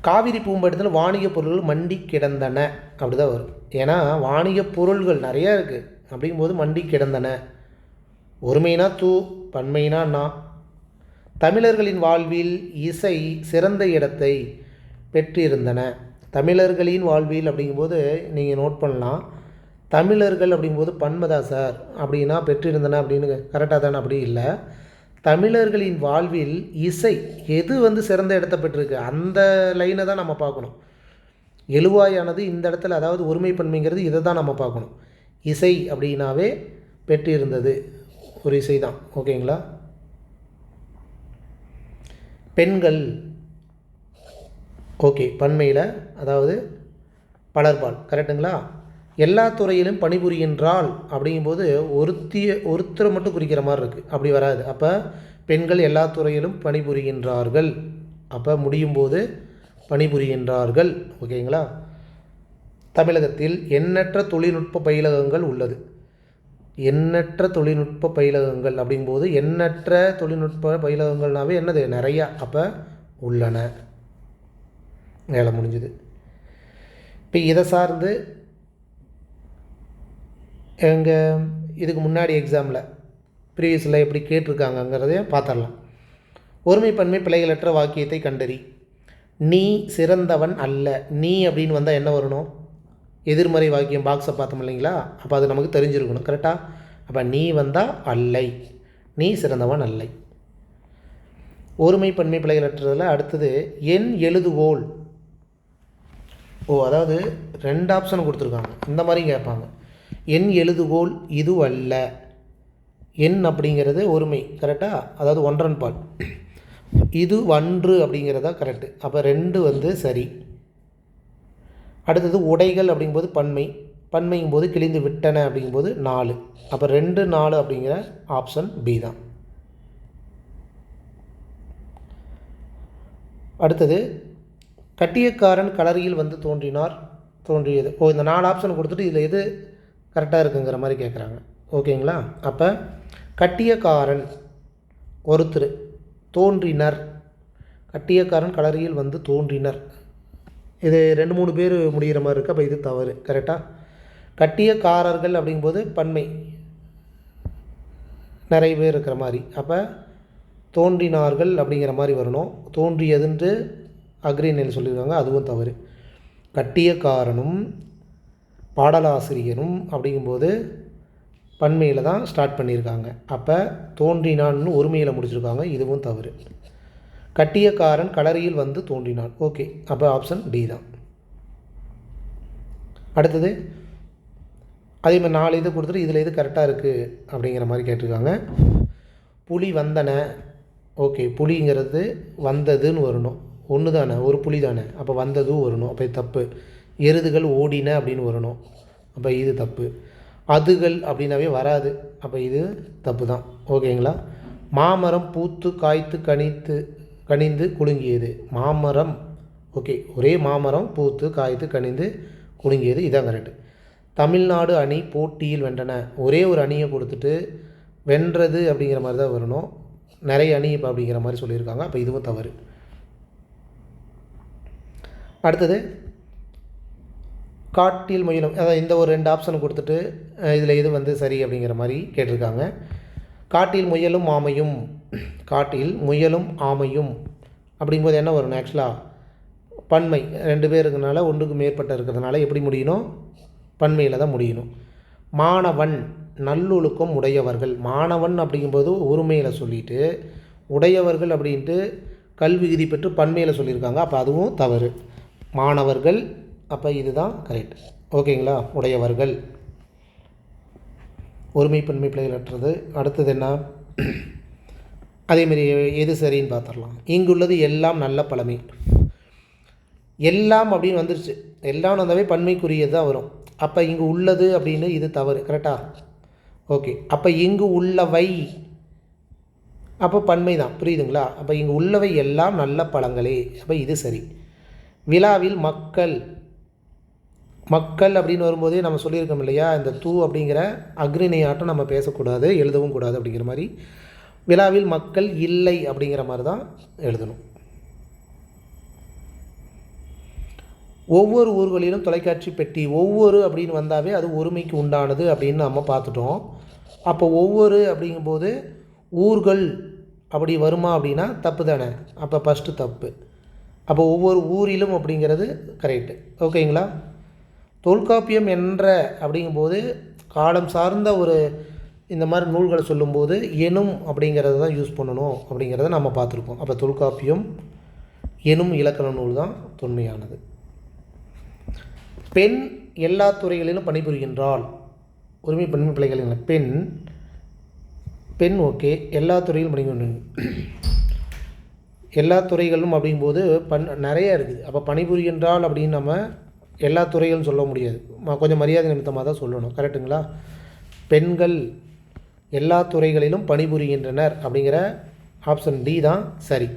காவிரி பூம்பட்டத்தில் வாணிக பொருள்கள் மண்டி கிடந்தன அப்படி தான் வரும். ஏன்னா வாணிக பொருள்கள் நிறையா இருக்குது, அப்படிங்கும்போது மண்டி கிடந்தன. ஒருமைனா தூ, பன்மைனா நான். தமிழர்களின் வாழ்வில் இசை சிறந்த இடத்தை பெற்றிருந்தன. தமிழர்களின் வாழ்வில் அப்படிங்கும்போது நீங்கள் நோட் பண்ணலாம், தமிழர்கள் அப்படிங்கும்போது பன்மதா சார் அப்படின்னா பெற்றிருந்தன அப்படின்னு கரெக்டாக தானே? அப்படி இல்லை, தமிழர்களின் வாழ்வில் இசை எது சிறந்த இடத்தை பெற்றிருக்கு அந்த லைனை தான் நம்ம பார்க்கணும். எழுவாயானது இந்த இடத்துல, அதாவது ஒருமை பன்மைங்கிறது இதை தான் நம்ம பார்க்கணும். இசை அப்படின்னாவே பெற்றிருந்தது ஒரு இசை தான். ஓகேங்களா? பெண்கள், ஓகே, பன்மையில் அதாவது பலர்பால், கரெக்டுங்களா? எல்லா துறையிலும் பணிபுரிகின்றாள் அப்படிங்கும்போது ஒருத்தரை மட்டும் குறிக்கிற மாதிரி இருக்குது, அப்படி வராது. அப்போ பெண்கள் எல்லா துறையிலும் பணிபுரிகின்றார்கள், அப்போ முடியும் போது பணிபுரிகின்றார்கள். ஓகேங்களா? தமிழகத்தில் எண்ணற்ற தொழில்நுட்ப பயிலகங்கள் உள்ளது. எண்ணற்ற தொழில்நுட்ப பயிலகங்கள் அப்படிங்கும்போது எண்ணற்ற தொழில்நுட்ப பயிலகங்கள்னாவே என்னது? நிறையா. அப்போ உள்ளன, வேலை முடிஞ்சுது. இப்போ இதை சார்ந்து எங்கள் இதுக்கு முன்னாடி எக்ஸாமில் ப்ரீவியஸில் எப்படி கேட்டிருக்காங்கங்கிறதையும் பார்த்துடலாம். ஒருமை பன்மை பிழைகளற்ற வாக்கியத்தை கண்டறி. நீ சிறந்தவன் அல்ல. நீ அப்படின்னு வந்தால் என்ன வரணும்? எதிர்மறை வாக்கியம் பாக்ஸை பார்த்தோம் இல்லைங்களா? அப்போ அது நமக்கு தெரிஞ்சிருக்கணும், கரெக்டாக? அப்போ நீ வந்தால் அல்லை, நீ சிறந்தவன் அல்லை. ஒருமை பன்மை பிழைகளற்றதில் அடுத்தது என் எழுதுகோள். அதாவது 2 ஆப்ஷன் கொடுத்துருக்காங்க, இந்த மாதிரி கேட்பாங்க. என் எழுதுகோள் இது அல்ல. என் அப்படிங்கிறது ஒருமை, கரெக்டாக? அதாவது ஒன்றன் பால். இது ஒன்று அப்படிங்கிறதா கரெக்டு. அப்போ 2 சரி. அடுத்தது உடைகள் அப்படிங்கும்போது பன்மை, பன்மைங்கும்போது கிழிந்து விட்டன அப்படிங்கும்போது 4. அப்போ 2, 4 அப்படிங்கிற ஆப்ஷன் பி தான். அடுத்தது கட்டியக்காரன் களரியில் தோன்றியது. இந்த 4 ஆப்ஷன் கொடுத்துட்டு இதில் எது கரெக்டாக இருக்குங்கிற மாதிரி கேட்குறாங்க. ஓகேங்களா? அப்போ கட்டியக்காரன் ஒருத்தர், தோன்றினர், கட்டியக்காரன் களரியில் தோன்றினர், இது 2-3 பேர் முடிகிற மாதிரி இருக்குது. அப்போ இது தவறு, கரெக்டாக? கட்டியக்காரர்கள் அப்படிங்கும்போது பன்மை, நிறைய பேர் இருக்கிற மாதிரி. அப்போ தோன்றினார்கள் அப்படிங்கிற மாதிரி வரணும். தோன்றியதுன்ட்டு அக்ரிநெல் சொல்லியிருக்காங்க, அதுவும் தவறு. கட்டியக்காரனும் பாடலாசிரியரும் அப்படிங்கும்போது பன்மையில் தான் ஸ்டார்ட் பண்ணியிருக்காங்க. அப்போ தோன்றினான்னு ஒருமையில் முடிச்சிருக்காங்க, இதுவும் தவறு. கட்டியக்காரன் களரியில் தோன்றினான். ஓகே, அப்போ ஆப்ஷன் டி தான். அடுத்தது அதேமாதிரி 4 இது கொடுத்துட்டு இதில் எது கரெக்டாக இருக்குது அப்படிங்கிற மாதிரி கேட்டிருக்காங்க. புலி வந்தன. ஓகே, புலிங்கிறது வந்ததுன்னு வரணும், ஒன்று தானே, ஒரு புலி தானே, அப்போ வந்ததும் வரணும், அப்போ இது தப்பு. எருதுகள் ஓடின அப்படின்னு வரணும், அப்போ இது தப்பு. அதுகள் அப்படின்னாவே வராது, அப்போ இது தப்பு தான். ஓகேங்களா? மாமரம் பூத்து காய்த்து கனிந்து குலுங்கியது. மாமரம், ஓகே, ஒரே மாமரம் பூத்து காய்த்து கனிந்து குலுங்கியது, இதான் கரெக்டு. தமிழ்நாடு அணி போட்டியில் வென்றன. ஒரே ஒரு அணியை கொடுத்துட்டு வென்றது அப்படிங்கிற மாதிரி தான் வரணும், நிறைய அணி இப்போ அப்படிங்கிற மாதிரி சொல்லியிருக்காங்க, அப்போ இதுவும் தவறு. அடுத்தது காட்டில் முயலும், அதாவது இந்த ஒரு 2 ஆப்ஷன் கொடுத்துட்டு இதில் எது சரி அப்படிங்கிற மாதிரி கேட்டிருக்காங்க. காட்டில் முயலும் ஆமையும், காட்டில் முயலும் ஆமையும் அப்படிங்கும்போது என்ன வரணும்? ஆக்சுவலாக பன்மை 2 பேர் இருக்கிறதுனால ஒன்றுக்கு மேற்பட்ட இருக்கிறதுனால எப்படி முடியணும்? பன்மையில் தான் முடியணும். மாணவன் நல்லொழுக்கம் உடையவர்கள். மாணவன் அப்படிங்கும்போது ஒருமையில் சொல்லிவிட்டு உடையவர்கள் அப்படின்ட்டு கல்வி விதி பெற்று பன்மையில் சொல்லியிருக்காங்க. அப்போ அதுவும் தவறு. மாணவர்கள், அப்போ இதுதான் கரெக்ட். ஓகேங்களா? உடையவர்கள் ஒருமை பன்மை பிழைகளற்றது. அடுத்தது என்ன? அதேமாரி எது சரின்னு பார்த்துடலாம். இங்குள்ளது எல்லாம் நல்ல பழமை. எல்லாம் அப்படின்னு வந்துருச்சு. எல்லாம் வந்தாவே பன்மைக்குரியது தான் வரும். அப்போ இங்கு உள்ளது அப்படின்னு இது தவறு. கரெக்டாக? ஓகே. அப்போ இங்கு உள்ளவை அப்போ பன்மை தான். புரியுதுங்களா? அப்போ இங்கு உள்ளவை எல்லாம் நல்ல பழங்களே. அப்போ இது சரி. விழாவில் மக்கள் மக்கள் அப்படின்னு வரும்போதே நம்ம சொல்லியிருக்கோம் இல்லையா? இந்த தூ அப்படிங்கிற அக்ரிணையாட்டம் நம்ம பேசக்கூடாது, எழுதவும் கூடாது அப்படிங்கிற மாதிரி. விழாவில் மக்கள் இல்லை அப்படிங்கிற மாதிரி தான் எழுதணும். ஒவ்வொரு ஊர்களிலும் தொலைக்காட்சி பெட்டி. ஒவ்வொரு அப்படின்னு வந்தாவே அது ஒருமைக்கு உண்டானது அப்படின்னு நம்ம பார்த்துட்டோம். அப்போ ஒவ்வொரு அப்படிங்கும்போது ஊர்கள் அப்படி வருமா அப்படின்னா தப்பு தானே. அப்போ ஃபஸ்ட்டு தப்பு. அப்போ ஒவ்வொரு ஊரிலும் அப்படிங்கிறது கரெக்டு. ஓகேங்களா? தொல்காப்பியம் என்ற அப்படிங்கும்போது காலம் சார்ந்த ஒரு இந்த மாதிரி நூல்களை சொல்லும்போது எனும் அப்படிங்கிறத தான் யூஸ் பண்ணணும் அப்படிங்கிறத நம்ம பார்த்துருக்கோம். அப்போ தொல்காப்பியம் எனும் இலக்கண நூல் தான் தொன்மையானது. பெண் எல்லா துறைகளிலும் பணிபுரிகின்றாள். ஒருமை பன்மை பிழைகள். பெண் ஓகே. எல்லா துறையிலும் பணிபுரியும். எல்லா துறைகளும் அப்படிங்கும்போது நிறைய இருக்குது. அப்போ பணிபுரிகின்றாள் அப்படின்னு நம்ம எல்லா துறைகளும் சொல்ல முடியாது. கொஞ்சம் மரியாதை நிமித்தமாக தான் சொல்லணும். கரெக்டுங்களா? பெண்கள் எல்லா துறைகளிலும் பணிபுரிகின்றனர் அப்படிங்கிற ஆப்ஷன் டி தான் சரி.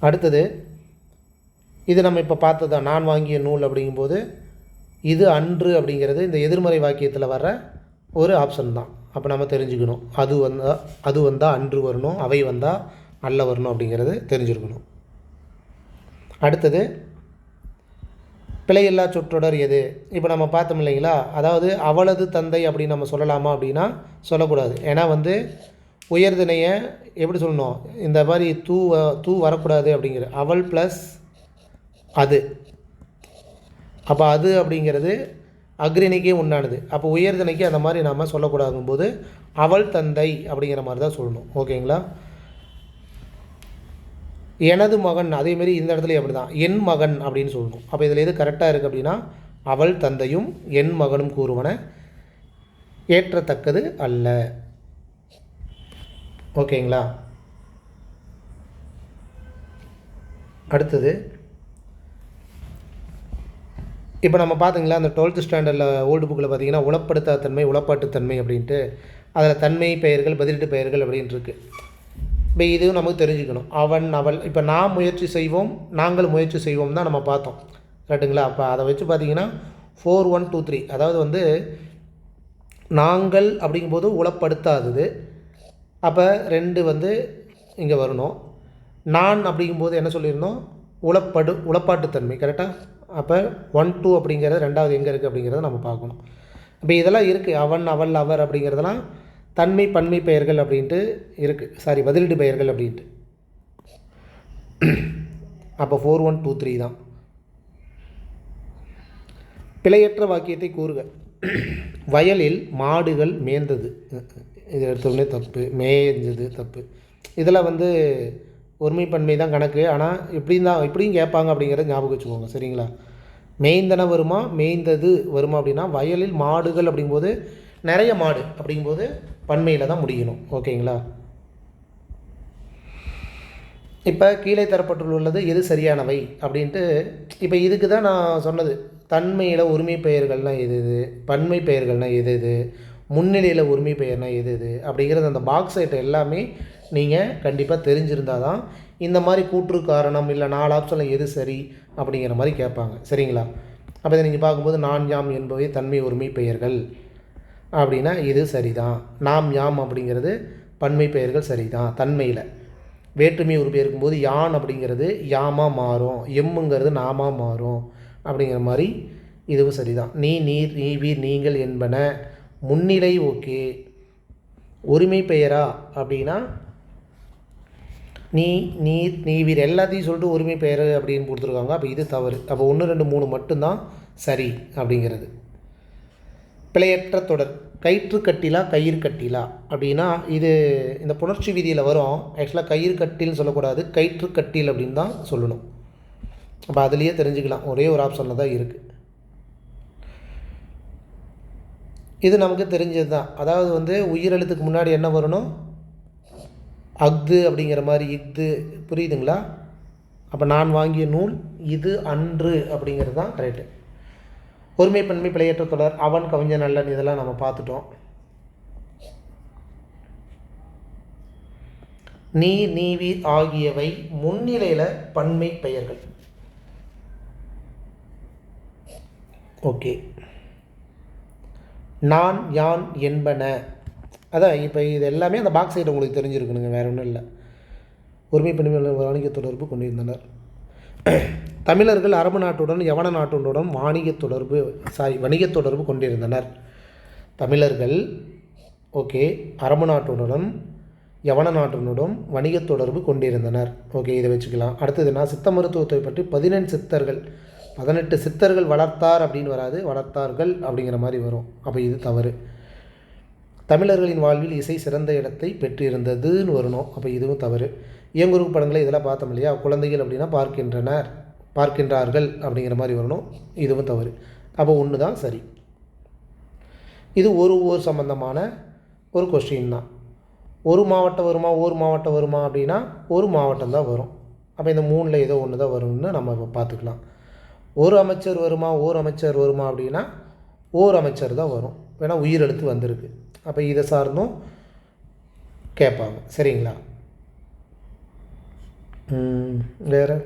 அடுத்தது இது நம்ம இப்போ பார்த்தது தான். நான் வாங்கிய நூல் அப்படிங்கும்போது இது அன்று அப்படிங்கிறது இந்த எதிர்மறை வாக்கியத்தில் வர்ற ஒரு ஆப்ஷன் தான். அப்போ நம்ம தெரிஞ்சுக்கணும். அது வந்தால் அன்று வரணும், அவை வந்தால் அல்ல வரணும் அப்படிங்கிறது தெரிஞ்சுருக்கணும். அடுத்தது பிழையில்லா சொற்றொடர் எது? இப்போ நம்ம பார்த்தோம் இல்லைங்களா? அதாவது அவளது தந்தை அப்படின்னு நம்ம சொல்லலாமா அப்படின்னா சொல்லக்கூடாது. ஏன்னா உயர்திணையை எப்படி சொல்லணும்? இந்த மாதிரி தூ வரக்கூடாது அப்படிங்கிற அவள் ப்ளஸ் அது. அப்போ அது அப்படிங்கிறது அக்ரிணைக்கே உண்டானது. அப்போ உயர்திணைக்கு அந்த மாதிரி நம்ம சொல்லக்கூடாதுங்கும்போது அவள் தந்தை அப்படிங்கிற மாதிரி தான் சொல்லணும். ஓகேங்களா? எனது மகன் அதேமாரி இந்த இடத்துல அப்படி தான் என் மகன் அப்படின்னு சொல்லணும். அப்போ இதில் எது கரெக்டாக இருக்குது அப்படின்னா அவள் தந்தையும் என் மகனும் கூறுவன ஏற்றத்தக்கது அல்ல. ஓகேங்களா? அடுத்தது இப்போ நம்ம பார்த்திங்களா அந்த 12th ஸ்டாண்டர்டில் ஓல்டு புக்கில் பார்த்திங்கன்னா உளப்படுத்தாத்தன்மை உளப்பாட்டுத்தன்மை அப்படின்ட்டு அதில் தன்மை பெயர்கள் பதிலீட்டு பெயர்கள் அப்படின்ட்டு இருக்குது. இப்போ இதுவும் நமக்கு தெரிஞ்சுக்கணும். அவன் அவள். இப்போ நாம் முயற்சி செய்வோம் நாங்கள் முயற்சி செய்வோம் தான் நம்ம பார்த்தோம். கரெக்டுங்களா? அப்போ அதை வச்சு பார்த்திங்கன்னா 4 1 2 3 அதாவது நாங்கள் அப்படிங்கும்போது உளப்படுத்தாதது. அப்போ 2 இங்கே வரணும். நான் அப்படிங்கும்போது என்ன சொல்லியிருந்தோம்? உளப்பாட்டுத்தன்மை. கரெக்டாக? அப்போ 1 2 அப்படிங்கிறது 2வது எங்கே இருக்குது அப்படிங்கிறத நம்ம பார்க்கணும். இப்போ இதெல்லாம் இருக்குது. அவன் அவள் அவர் அப்படிங்கிறதெல்லாம் தன்மை பன்மை பெயர்கள் அப்படின்ட்டு இருக்குது. பதிலீடு பெயர்கள் அப்படின்ட்டு. அப்போ 4 1 2 3 தான். பிழையற்ற வாக்கியத்தை கூறுக. வயலில் மாடுகள் மேய்ந்தது. இது எடுத்தோடனே தப்பு. மேய்ந்தது தப்பு. இதில் ஒருமைப்பன்மை தான் கணக்கு. ஆனால் இப்படியும் கேட்பாங்க அப்படிங்கிறத ஞாபகம் வச்சுக்கோங்க. சரிங்களா? மேய்ந்தன வருமா மேய்ந்தது வருமா அப்படின்னா வயலில் மாடுகள் அப்படிங்கும்போது நிறைய மாடு அப்படிங்கும்போது பன்மையில் தான் முடியணும். ஓகேங்களா? இப்போ கீழே தரப்பட்டுள்ளது எது சரியானவை அப்படின்ட்டு இப்போ இதுக்கு தான் நான் சொன்னது. தன்மையில் உரிமை பெயர்கள்னால் எது எது, பன்மை பெயர்கள்னால் எது எது, முன்னிலையில் உரிமை பெயர்னால் எது எது அப்படிங்கிறது அந்த பாக்ஸ் ஐட்டம் எல்லாமே நீங்கள் கண்டிப்பாக தெரிஞ்சிருந்தால் தான் இந்த மாதிரி கூற்று காரணம் இல்லை 4 ஆப்ஷனில் எது சரி அப்படிங்கிற மாதிரி கேட்பாங்க. சரிங்களா? அப்போ இதை நீங்கள் பார்க்கும்போது நான் யாம் என்பவை தன்மை உரிமை பெயர்கள் அப்படின்னா இது சரிதான். நாம் யாம் அப்படிங்கிறது பன்மை பெயர்கள் சரிதான். தன்மையில் வேற்றுமை உறுப்பு இருக்கும்போது யான் அப்படிங்கிறது யாமா மாறும், எம்முங்கிறது நாமா மாறும் அப்படிங்கிற மாதிரி இதுவும் சரிதான். நீ நீர் நீ வீர் நீங்கள் என்பன முன்னிலை ஓகே. ஒருமை பெயரா அப்படின்னா நீ நீர் நீவீர் எல்லாத்தையும் சொல்லிட்டு ஒருமை பெயர் அப்படின்னு கொடுத்துருக்காங்க. அப்போ இது தவறு. அப்போ 1 2 3 மட்டும்தான் சரி அப்படிங்கிறது. பிழையற்ற தொடர். கயிற்று கட்டிலா கயிறு கட்டிலா அப்படின்னா இது இந்த புணர்ச்சி விதியில் வரும். ஆக்சுவலாக கயிறு கட்டில்னு சொல்லக்கூடாது, கயிற்று கட்டில் அப்படின்னு தான் சொல்லணும். அப்போ அதுலேயே தெரிஞ்சுக்கலாம், ஒரே ஒரு ஆப்ஷனில் தான் இருக்குது. இது நமக்கு தெரிஞ்சது தான். அதாவது வந்து உயிரெழுத்துக்கு முன்னாடி என்ன வரணும்? அஃது அப்படிங்கிற மாதிரி இஃது. புரியுதுங்களா? அப்போ நான் வாங்கிய நூல் இது அன்று அப்படிங்கிறது தான் கரெக்டு. ஒருமை பன்மை பிழையற்ற தொடர் அவன் கவிஞன் நல்லன் இதெல்லாம் நம்ம பார்த்துட்டோம். நீ நீவி ஆகியவை முன்னிலையில் பன்மை பெயர்கள். ஓகே. நான் யான் என்பன. அதான் இப்போ இது எல்லாமே அந்த பாக்ஸ் சைடு உங்களுக்கு தெரிஞ்சிருக்கணுங்க, வேறு ஒன்றும் இல்லை. ஒருமை பன்மை வணிக தொடர்பு கொண்டிருந்தனர். தமிழர்கள் அரபு நாட்டுடன் யவன நாட்டுடன் வணிகத் தொடர்பு கொண்டிருந்தனர். தமிழர்கள் ஓகே அரபு நாட்டுடனும் யவன நாட்டுடனும் வணிகத் தொடர்பு கொண்டிருந்தனர். ஓகே, இதை வச்சுக்கலாம். அடுத்ததுன்னா சித்த மருத்துவத்தை பற்றி 18 சித்தர்கள் வளர்த்தார் அப்படின்னு வராது, வளர்த்தார்கள் அப்படிங்கிற மாதிரி வரும். அப்போ இது தவறு. தமிழர்களின் வாழ்வில் இசை சிறந்த இடத்தை பெற்றிருந்ததுன்னு வரணும். அப்போ இதுவும் தவறு. இயங்குறுப்பு படங்களை இதெல்லாம் பார்த்தோம் இல்லையா? குழந்தைகள் அப்படின்னா பார்க்கின்றார்கள் அப்படிங்கிற மாதிரி வரணும். இதுவும் தவறு. அப்போ ஒன்று தான் சரி. இது ஒரு ஊர் சம்பந்தமான ஒரு கொஸ்டின் தான். ஒரு மாவட்டம் வருமா அப்படின்னா ஒரு மாவட்டம் தான் வரும். அப்போ இந்த 3ல் ஏதோ ஒன்று தான் வரும்னு நம்ம பார்த்துக்கலாம். ஒரு அமைச்சர் வருமா அப்படின்னா ஓர் அமைச்சர் தான் வரும். வேணா உயிரெழுத்து வந்திருக்கு. அப்போ இதை சார்ந்தும் கேட்பாங்க. சரிங்களா? வேறு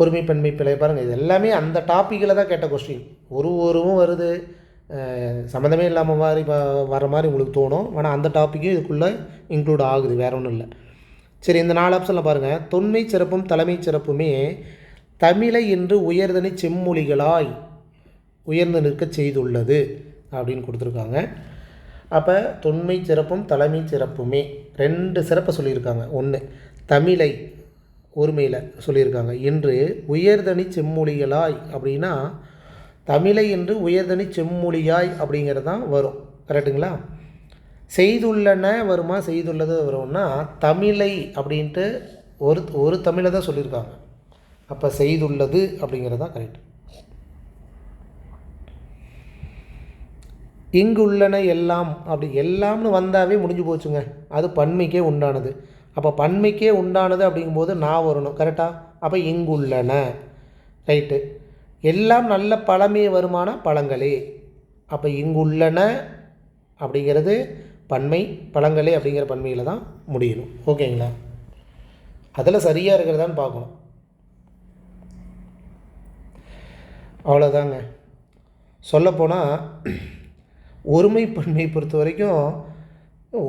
ஒருமை பன்மை பிழை பாருங்கள். இது எல்லாமே அந்த டாப்பிக்கில் தான் கேட்ட கொஸ்டின். ஒருவும் வருது, சம்மந்தமே இல்லாமல் மாதிரி வர மாதிரி உங்களுக்கு தோணும். ஆனால் அந்த டாப்பிக்கும் இதுக்குள்ளே இன்க்ளூட் ஆகுது, வேறு ஒன்றும் இல்லை. சரி, இந்த 4 ஆப்ஷனில் பாருங்கள். தொன்மை சிறப்பும் தலைமை சிறப்புமே தமிழை இன்று உயர்தனி செம்மொழிகளாய் உயர்ந்து நிற்க செய்துள்ளது அப்படின்னு கொடுத்துருக்காங்க. அப்போ தொன்மை சிறப்பும் தலைமை சிறப்புமே 2 சிறப்பை சொல்லியிருக்காங்க. ஒன்று தமிழை ஒருமையில் சொல்லியிருக்காங்க. இன்று உயர்தனி செம்மொழிகளாய் அப்படின்னா தமிழை என்று உயர்தனி செம்மொழியாய் அப்படிங்கிறது தான் வரும். கரெக்டுங்களா? செய்துள்ளன வருமா செய்துள்ளது வரும்னா தமிழை அப்படின்ட்டு ஒரு தமிழை தான் சொல்லியிருக்காங்க. அப்போ செய்துள்ளது அப்படிங்கிறது தான் கரெக்ட். இங்கு உள்ளன எல்லாம் அப்படி எல்லாம்னு வந்தாவே முடிஞ்சு போச்சுங்க. அது பன்மைக்கே உண்டானது. அப்போ பன்மைக்கே உண்டானது அப்படிங்கும்போது நான் வரணும். கரெக்டாக? அப்போ இங்குள்ளன ரைட்டு. எல்லாம் நல்ல பழமே வருமான பழங்களே. அப்போ இங்குள்ளன அப்படிங்கிறது பன்மை, பழங்களே அப்படிங்கிற பன்மையில் தான் முடியணும். ஓகேங்களா? அதில் சரியாக இருக்கிறதான்னு பார்க்கணும். அவ்வளோதாங்க. சொல்லப்போனால் ஒருமைப்பன்மை பொறுத்த வரைக்கும்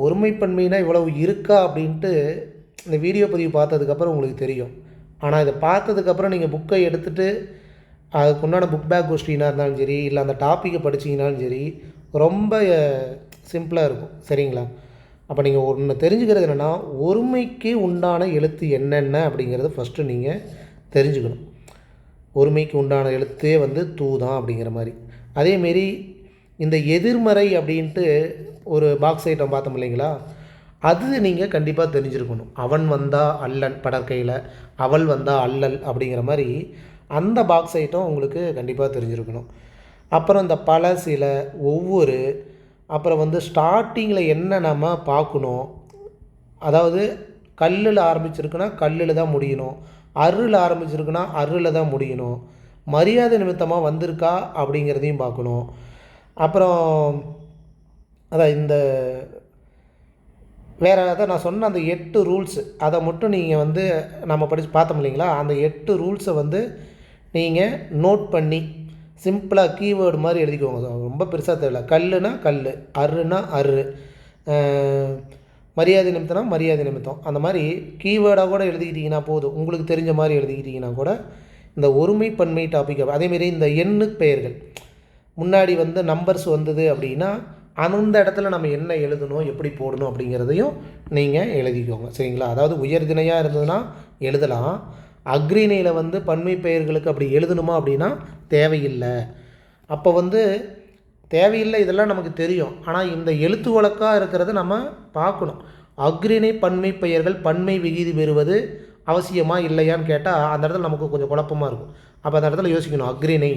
ஒருமைப்பன்மைனா இவ்வளவு இருக்கா அப்படின்ட்டு இந்த வீடியோ பதிவு பார்த்ததுக்கப்புறம் உங்களுக்கு தெரியும். ஆனால் இதை பார்த்ததுக்கப்புறம் நீங்கள் புக்கை எடுத்துகிட்டு அதுக்குண்டான புக் பேக் கொஸ்டினாக இருந்தாலும் சரி, இல்லை அந்த டாப்பிக்கை படிச்சிங்கனாலும் சரி, ரொம்ப சிம்பிளாக இருக்கும். சரிங்களா? அப்போ நீங்கள் ஒன்று தெரிஞ்சுக்கிறது என்னென்னா, ஒருமைக்கு உண்டான எழுத்து என்னென்ன அப்படிங்கிறத ஃபஸ்ட்டு நீங்கள் தெரிஞ்சுக்கணும். ஒருமைக்கு உண்டான எழுத்தே வந்து தூ தான் அப்படிங்கிற மாதிரி. அதேமாரி இந்த எதிர்மறை அப்படின்ட்டு ஒரு பாக்ஸ் ஐட்டம் பார்த்தோம் இல்லைங்களா? அது நீங்கள் கண்டிப்பாக தெரிஞ்சிருக்கணும். அவன் வந்தால் அல்லன் படற்கையில், அவள் வந்தால் அல்லல் அப்படிங்கிற மாதிரி அந்த பாக்ஸ் ஐட்டம் உங்களுக்கு கண்டிப்பாக தெரிஞ்சிருக்கணும். அப்புறம் இந்த பல சில ஒவ்வொரு அப்புறம் வந்து ஸ்டார்டிங்கில் என்ன நம்ம பார்க்கணும். அதாவது கல்லில் ஆரம்பிச்சிருக்குன்னா கல்லில் தான் முடியணும், அருள் ஆரம்பிச்சிருக்குன்னா அருளில் தான் முடியணும், மரியாதை நிமித்தமாக வந்திருக்கா அப்படிங்கிறதையும் பார்க்கணும். அப்புறம் அதான் இந்த வேறு அதான் நான் சொன்ன அந்த 8 ரூல்ஸ் அதை மட்டும் நீங்கள் வந்து நம்ம படித்து பார்த்தோம் இல்லைங்களா? அந்த 8 ரூல்ஸை வந்து நீங்கள் நோட் பண்ணி சிம்பிளாக கீவேர்டு மாதிரி எழுதிக்கோங்க. ரொம்ப பெருசாக தெரியல. கல்லுனா கல், அருன்னா அரு, மரியாதை நிமித்தம்னா மரியாதை நிமித்தம், அந்த மாதிரி கீவேர்டாக கூட எழுதிக்கிட்டிங்கன்னா போதும். உங்களுக்கு தெரிஞ்ச மாதிரி எழுதிக்கிட்டிங்கன்னா கூட இந்த ஒருமைப்பன்மை டாபிக். அதேமாரி இந்த எண்ணு பெயர்கள் முன்னாடி வந்து நம்பர்ஸ் வந்தது அப்படின்னா அந்த இடத்துல நம்ம என்ன எழுதணும், எப்படி போடணும் அப்படிங்கிறதையும் நீங்கள் எழுதிக்கோங்க. சரிங்களா? அதாவது உயர்திணையாக இருந்ததுன்னா எழுதலாம். அக்ரிணையில் வந்து பன்மை பெயர்களுக்கு அப்படி எழுதணுமா அப்படின்னா தேவையில்லை. அப்போ வந்து தேவையில்லை, இதெல்லாம் நமக்கு தெரியும். ஆனால் இந்த எழுத்து வழக்காக இருக்கிறத நம்ம பார்க்கணும். அக்ரிணை பன்மை பெயர்கள் பன்மை விகுதி பெறுவது அவசியமா இல்லையான்னு கேட்டால் அந்த இடத்துல நமக்கு கொஞ்சம் குழப்பமாக இருக்கும். அப்போ அந்த இடத்துல யோசிக்கணும். அக்ரிணை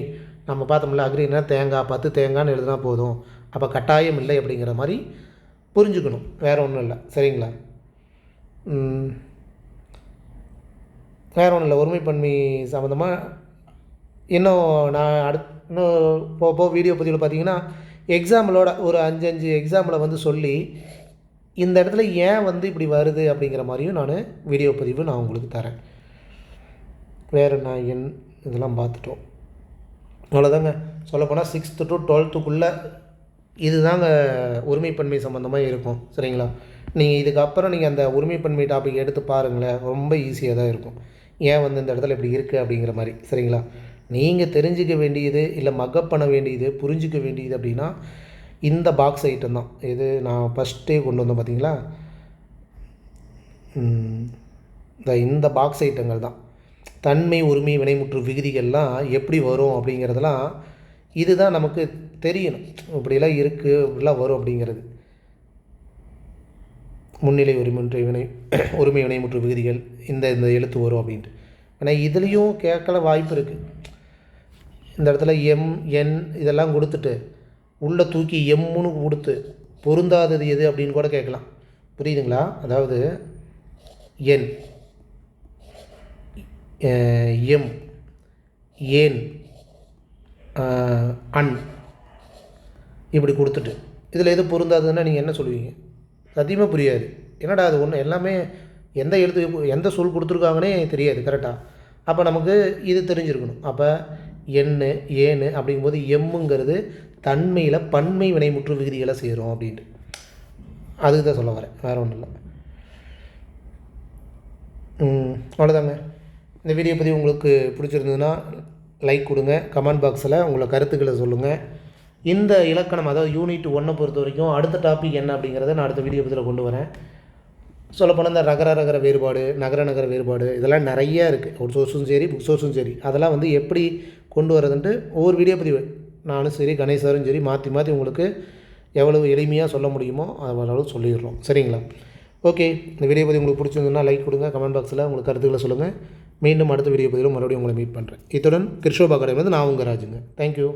நம்ம பார்த்தோம்ல, அக்ரிணைனா தேங்காய் 10 தேங்காய்னு எழுதினா போதும், அப்போ கட்டாயம் இல்லை அப்படிங்கிற மாதிரி புரிஞ்சுக்கணும். வேறு ஒன்றும் இல்லை. சரிங்களா? வேறு ஒன்றும் இல்லை. ஒருமைப்பன்மை சம்மந்தமாக இன்னும் நான் இன்னும் போக வீடியோ பதிவில் பார்த்தீங்கன்னா எக்ஸாம்பிளோட ஒரு 5 எக்ஸாம்பிளை வந்து சொல்லி இந்த இடத்துல ஏன் வந்து இப்படி வருது அப்படிங்கிற மாதிரியும் நான் வீடியோ பதிவு நான் உங்களுக்கு தரேன். வேறு நான் இதெல்லாம் பார்த்துட்டோம். அவ்வளோதாங்க. சொல்லப்போனால் 6th to 12th இதுதாங்க ஒருமைப்பன்மை சம்மந்தமாக இருக்கும். சரிங்களா? நீங்கள் இதுக்கப்புறம் நீங்கள் அந்த ஒருமைப்பன்மை டாபிக் எடுத்து பாருங்களேன், ரொம்ப ஈஸியாக தான் இருக்கும். ஏன் வந்து இந்த இடத்துல இப்படி இருக்குது அப்படிங்கிற மாதிரி. சரிங்களா? நீங்கள் தெரிஞ்சிக்க வேண்டியது இல்லை மக்கப் பண்ண வேண்டியது புரிஞ்சிக்க வேண்டியது அப்படின்னா இந்த பாக்ஸ் ஐட்டம் தான். இது நான் ஃபஸ்ட்டே கொண்டு வந்தேன் பார்த்தீங்களா, இந்த பாக்ஸ் ஐட்டங்கள் தான். தன்மை உரிமை வினைமுற்று விகுதிகள்லாம் எப்படி வரும் அப்படிங்கிறதெல்லாம் இதுதான் நமக்கு தெரியணும். இப்படிலாம் இருக்குது, இப்படிலாம் வரும் அப்படிங்கிறது. முன்னிலை உரிமை வினைமுற்று விகுதிகள் இந்த எழுத்து வரும் அப்படின்ட்டு. ஆனால் இதுலேயும் கேட்கல வாய்ப்பு இருக்குது. இந்த இடத்துல எம் என் இதெல்லாம் கொடுத்துட்டு உள்ளே தூக்கி எம்முன்னு கொடுத்து பொருந்தாதது எது அப்படின்னு கூட கேட்கலாம். புரியுதுங்களா? அதாவது என், எம், ஏன், அன் இப்படி கொடுத்துட்டு இதில் எது பொருந்தாதுன்னா நீங்கள் என்ன சொல்லுவீங்க? சத்தியமாக புரியாது. என்னடா அது ஒன்று எல்லாமே எந்த சொல் கொடுத்துருக்காங்கன்னே தெரியாது. கரெக்டாக? அப்போ நமக்கு இது தெரிஞ்சிருக்கணும். அப்போ எண்ணு ஏன்னு அப்படிங்கும்போது எம்முங்கிறது தன்மையில் பன்மை வினைமுற்று விகுதிகளை சேரும் அப்படின்ட்டு அதுக்கு தான் சொல்ல வரேன், வேறு ஒன்றும் இல்லை. அவ்வளோதாங்க. இந்த வீடியோ பற்றி உங்களுக்கு பிடிச்சிருந்ததுன்னா லைக் கொடுங்க, கமெண்ட் பாக்ஸில் உங்களை கருத்துக்களை சொல்லுங்கள். இந்த இலக்கணம் அதாவது யூனிட் 1 பொறுத்த வரைக்கும் அடுத்த டாபிக் என்ன அப்படிங்கிறத நான் அடுத்த வீடியோ பற்றியில் கொண்டு வரேன். சொல்லப்போனால் இந்த ரகர வேறுபாடு, நகர வேறுபாடு இதெல்லாம் நிறையா இருக்குது. ஒரு சோர்ஸும் சரி புக் சோர்ஸும் சரி அதெல்லாம் வந்து எப்படி கொண்டு வரதுன்ட்டு ஒவ்வொரு வீடியோ பதிவு நானும் சரி கணேசரும் சரி மாற்றி உங்களுக்கு எவ்வளவு எளிமையாக சொல்ல முடியுமோ அவ்வளவு சொல்லிடுறோம். சரிங்களா? ஓகே. இந்த வீடியோ பதிவு உங்களுக்கு பிடிச்சிருந்ததுன்னா லைக் கொடுங்க, கமெண்ட் பாக்ஸில் உங்களுக்கு கருத்துக்களை சொல்லுங்கள். மீண்டும் அடுத்த வீடியோ பதிவில் மறுபடியும் உங்களை மீட் பண்ணுறேன். இத்துடன் கிருஷோபா அகாடமி வந்து நான் உங்கள் ராஜுங்க. தேங்க்யூ.